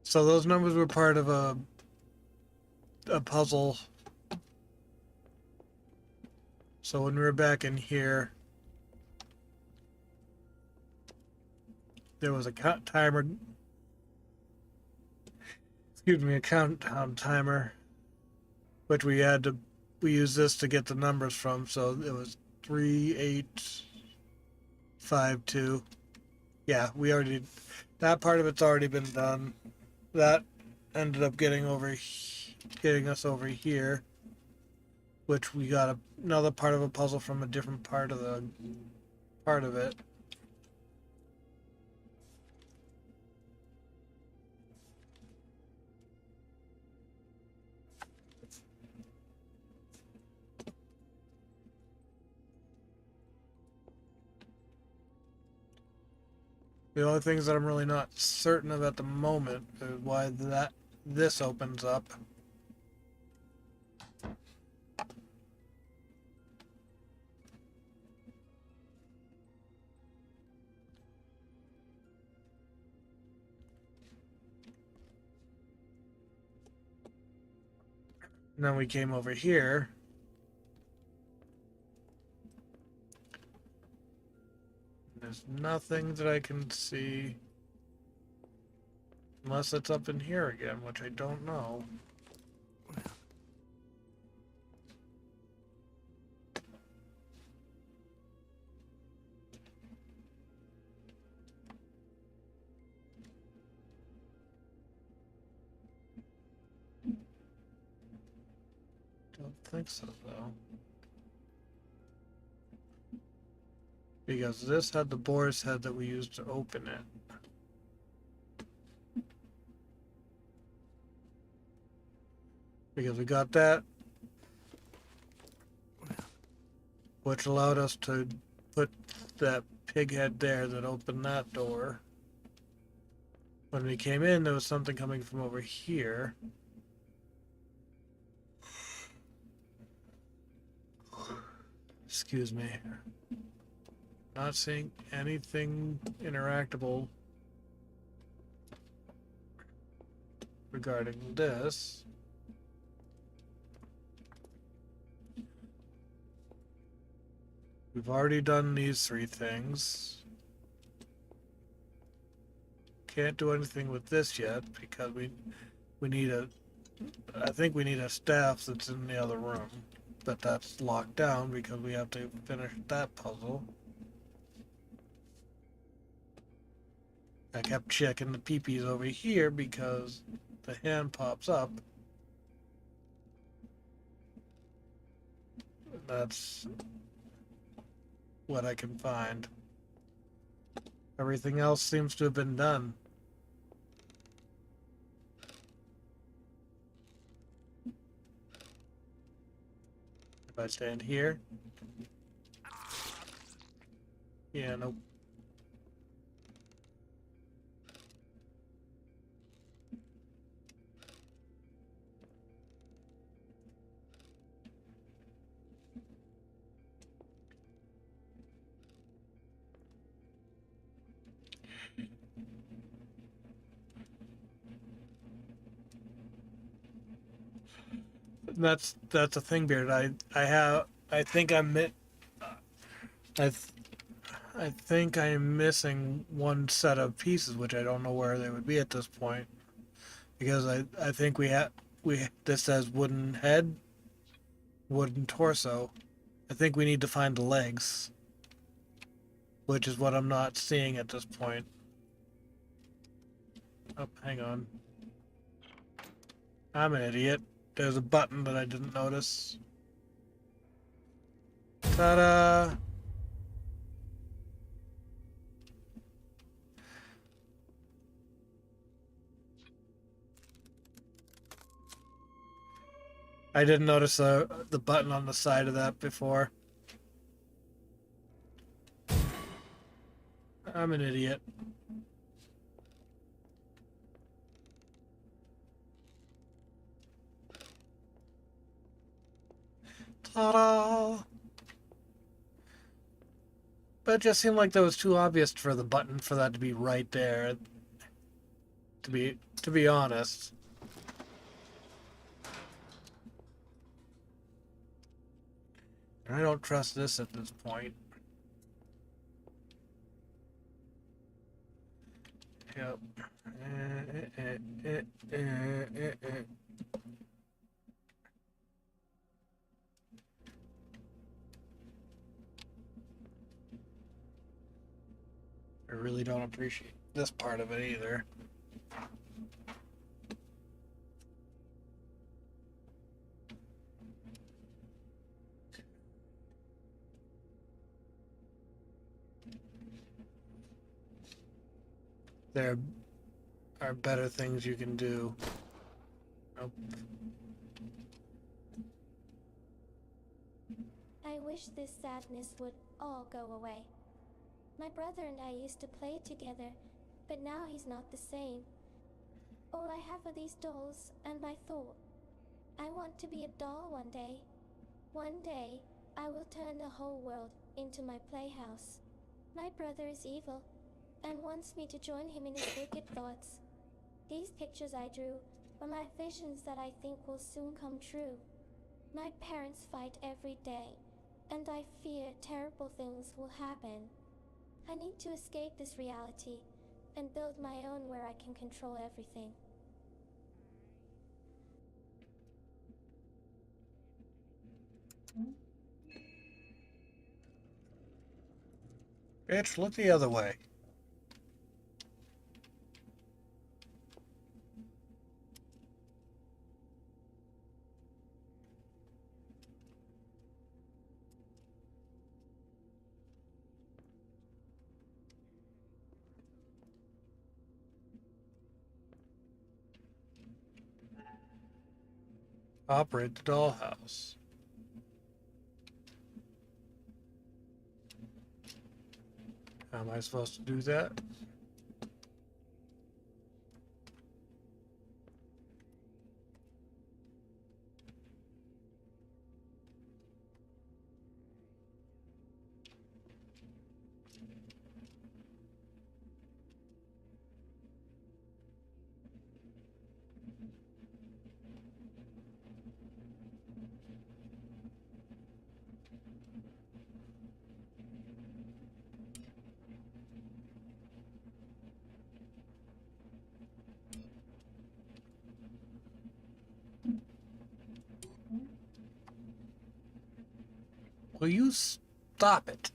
Speaker 1: So those numbers were part of a puzzle. So when we were back in here, there was a timer. Excuse me, a countdown timer, which we used this to get the numbers from. So it was 3852. Yeah, we already, that part of it's already been done. That ended up getting us over here, which we got another part of a puzzle from a different part of it. The only things that I'm really not certain of at the moment is why this opens up. And then we came over here. There's nothing that I can see. Unless it's up in here again, which I don't know. Don't think so, though. Because this had the boar's head that we used to open it. Because we got that, which allowed us to put that pig head there that opened that door. When we came in, there was something coming from over here. Excuse me. Not seeing anything interactable regarding this. We've already done these 3 things. Can't do anything with this yet because we need a, I think we need a staff that's in the other room. But that's locked down because we have to finish that puzzle. I kept checking the peepees over here because the hand pops up. That's what I can find. Everything else seems to have been done. If I stand here. Yeah, nope. That's a thing, Beard. I think I think I am missing one set of pieces, which I don't know where they would be at this point, because I think this says wooden head, wooden torso. I think we need to find the legs, which is what I'm not seeing at this point. Oh, hang on. I'm an idiot. There's a button that I didn't notice. Ta-da! I didn't notice the button on the side of that before. I'm an idiot. Ta-da! But it just seemed like that was too obvious for the button for that to be right there. To be honest. And I don't trust this at this point. Yep. I really don't appreciate this part of it either. There are better things you can do. Nope.
Speaker 6: I wish this sadness would all go away. My brother and I used to play together, but now he's not the same. All I have are these dolls and my thought. I want to be a doll one day. One day, I will turn the whole world into my playhouse. My brother is evil and wants me to join him in his wicked thoughts. These pictures I drew are my visions that I think will soon come true. My parents fight every day, and I fear terrible things will happen. I need to escape this reality and build my own where I can control everything.
Speaker 1: Bitch, look the other way. Operate the dollhouse. How am I supposed to do that? Will you stop it?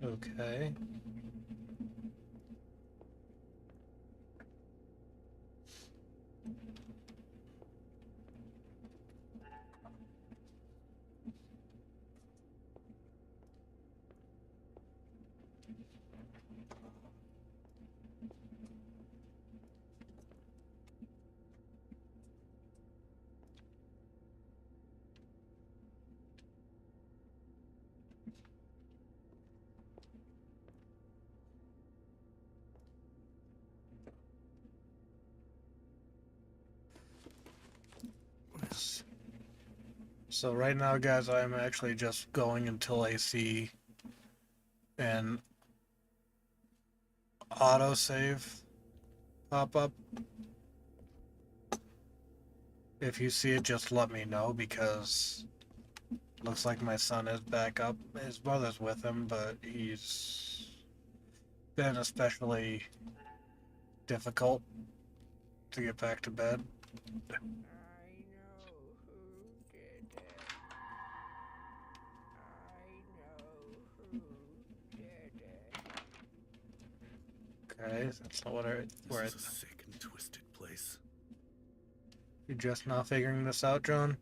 Speaker 1: Okay. So right now, guys, I'm actually just going until I see an autosave pop up. If you see it, just let me know, because looks like my son is back up. His mother's with him, but he's been especially difficult to get back to bed.
Speaker 12: I know who did it. I know who did it.
Speaker 1: Okay, that's not what I... Where
Speaker 3: This is a sick and twisted place.
Speaker 1: You're just not figuring this out, John?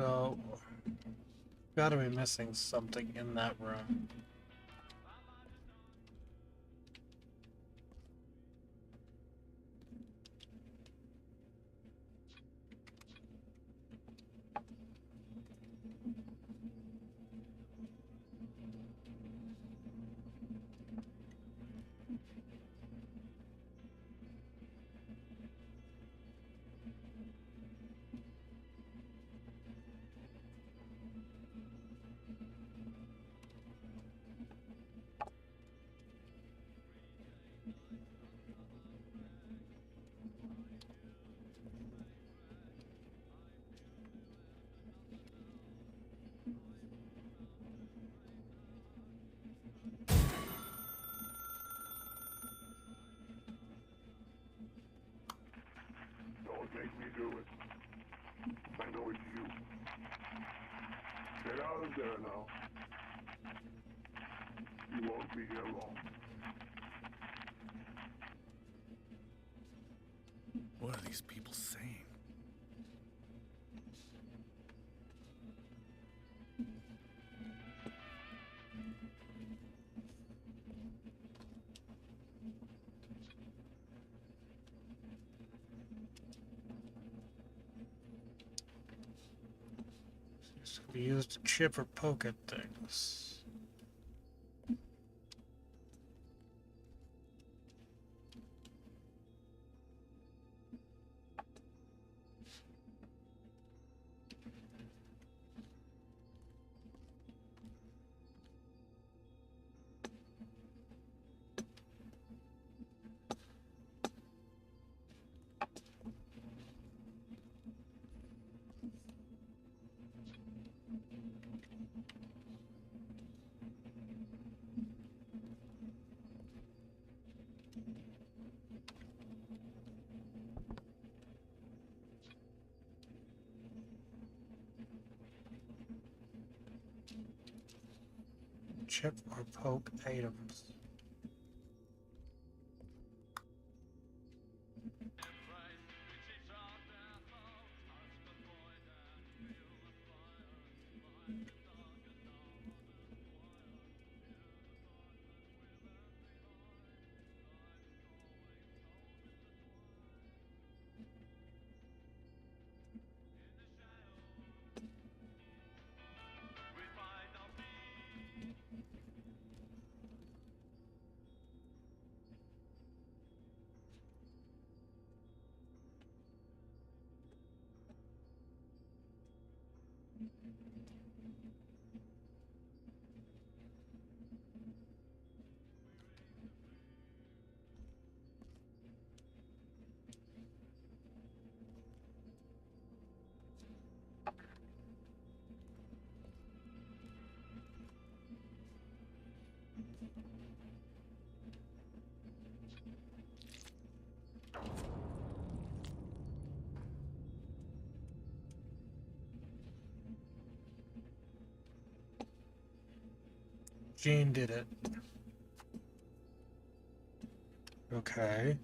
Speaker 1: So, gotta be missing something in that room.
Speaker 4: Don't make me do it. I know it's you. Get out of there now. You won't be here long.
Speaker 3: What are these people saying?
Speaker 1: It's gonna be used to chip or poke at things. Chip or poke items. Jean did it. Okay.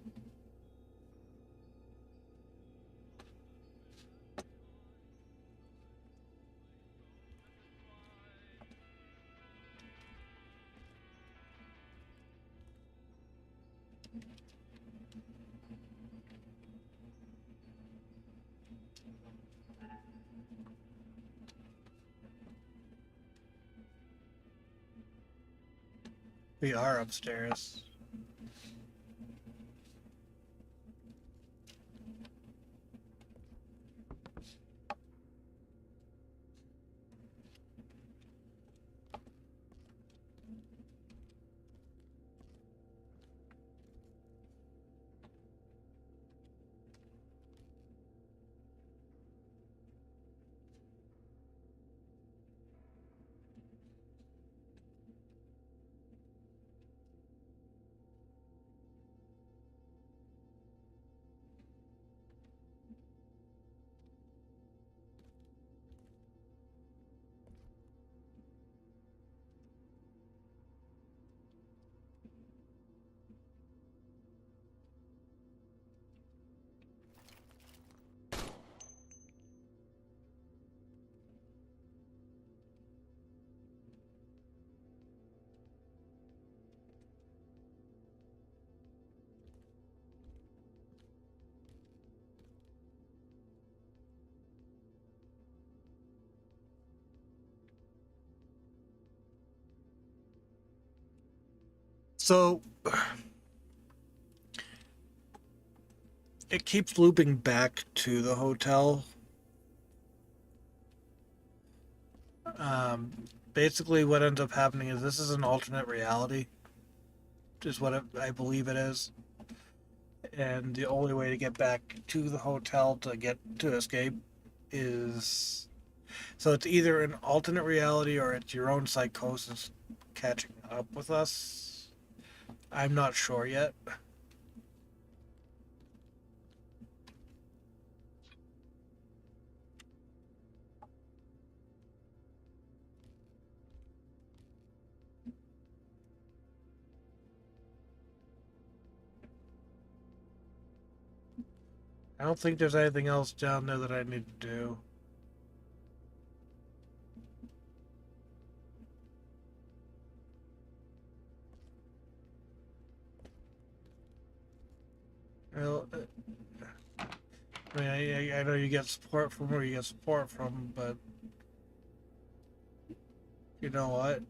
Speaker 1: We are upstairs. So it keeps looping back to the hotel. Basically, what ends up happening is this is an alternate reality, is what I believe it is. And the only way to get back to the hotel to escape is, so it's either an alternate reality or it's your own psychosis catching up with us. I'm not sure yet. I don't think there's anything else down there that I need to do. Well, I mean, I know you get support from where you get support from, but you know what?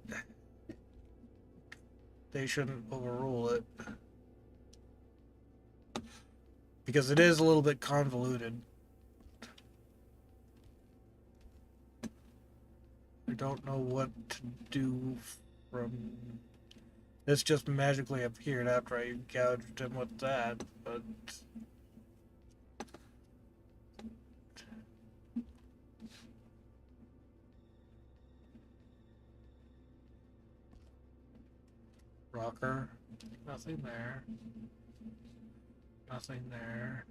Speaker 1: They shouldn't overrule it. Because it is a little bit convoluted. I don't know what to do from... This just magically appeared after I gouged him with that, but... Rocker. Nothing there. Nothing there.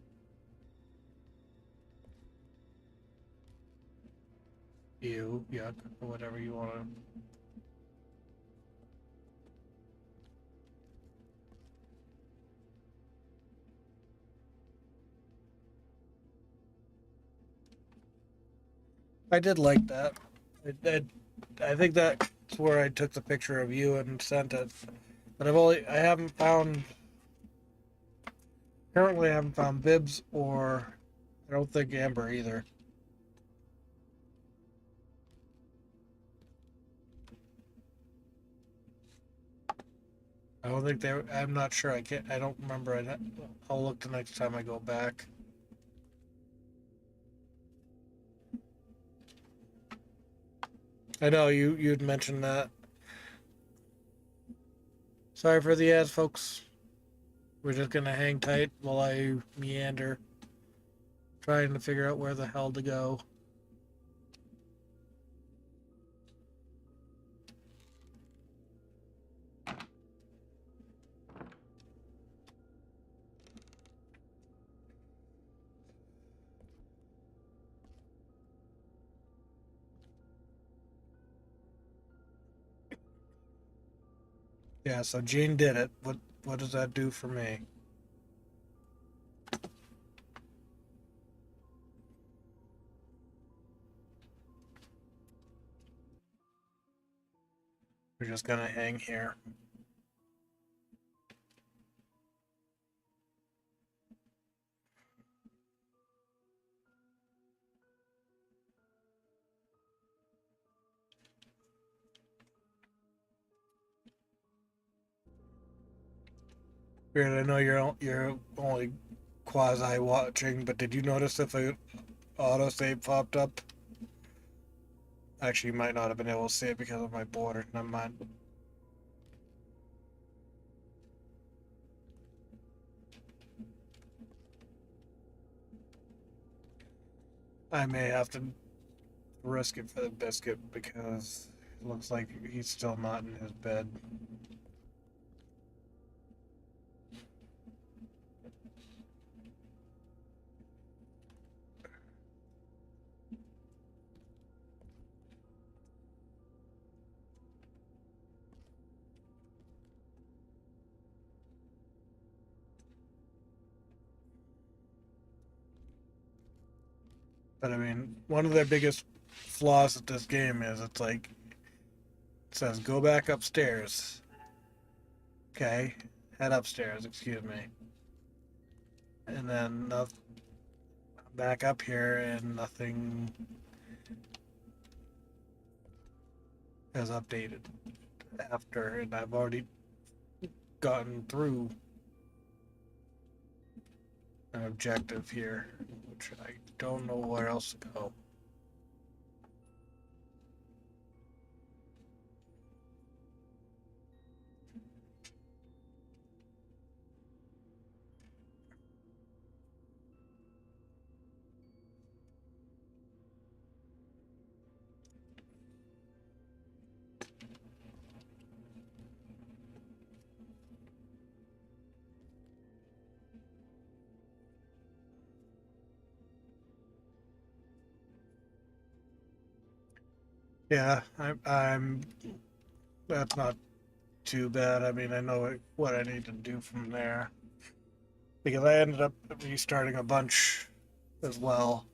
Speaker 1: Ew, yuck, or whatever you want to... I did like that. I think that's where I took the picture of you and sent it. But I haven't found... Currently I haven't found Bibbs or... I don't think Amber either. I don't think they... I'm not sure. I don't remember. I'll look the next time I go back. I know you'd mentioned that. Sorry for the ads, folks. We're just gonna hang tight while I meander, trying to figure out where the hell to go. Yeah, so Jean did it. What does that do for me? We're just gonna hang here. Weird, I know you're only quasi watching, but did you notice if a autosave popped up? Actually, you might not have been able to see it because of my border. Never mind. I may have to risk it for the biscuit because it looks like he's still not in his bed. But I mean, one of their biggest flaws at this game is it's like, it says go back upstairs. Okay, head upstairs, excuse me. And then back up here and nothing has updated after, and I've already gotten through an objective here, which I don't know where else to go. Yeah, I'm. That's not too bad. I mean, I know what I need to do from there because I ended up restarting a bunch as well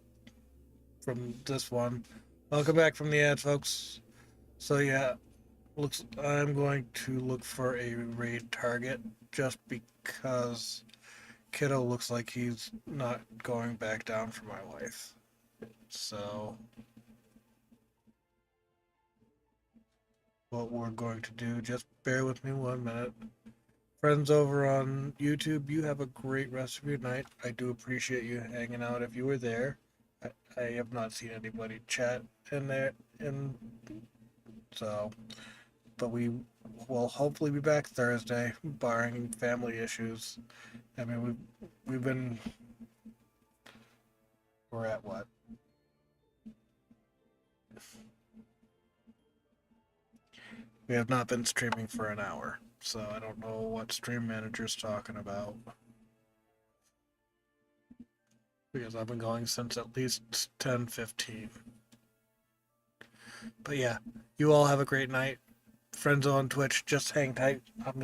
Speaker 1: from this one. Welcome back from the ad, folks. So yeah, looks. I'm going to look for a raid target just because Kiddo looks like he's not going back down for my wife. So what we're going to do, just bear with me 1 minute. Friends over on YouTube, you have a great rest of your night. I do appreciate you hanging out if you were there. I have not seen anybody chat in there, and so, but we will hopefully be back Thursday, barring family issues. I mean, we've been, we're at what? We have not been streaming for an hour, so I don't know what Stream Manager's talking about. Because I've been going since at least 10:15. But yeah, you all have a great night. Friends on Twitch, just hang tight. I'm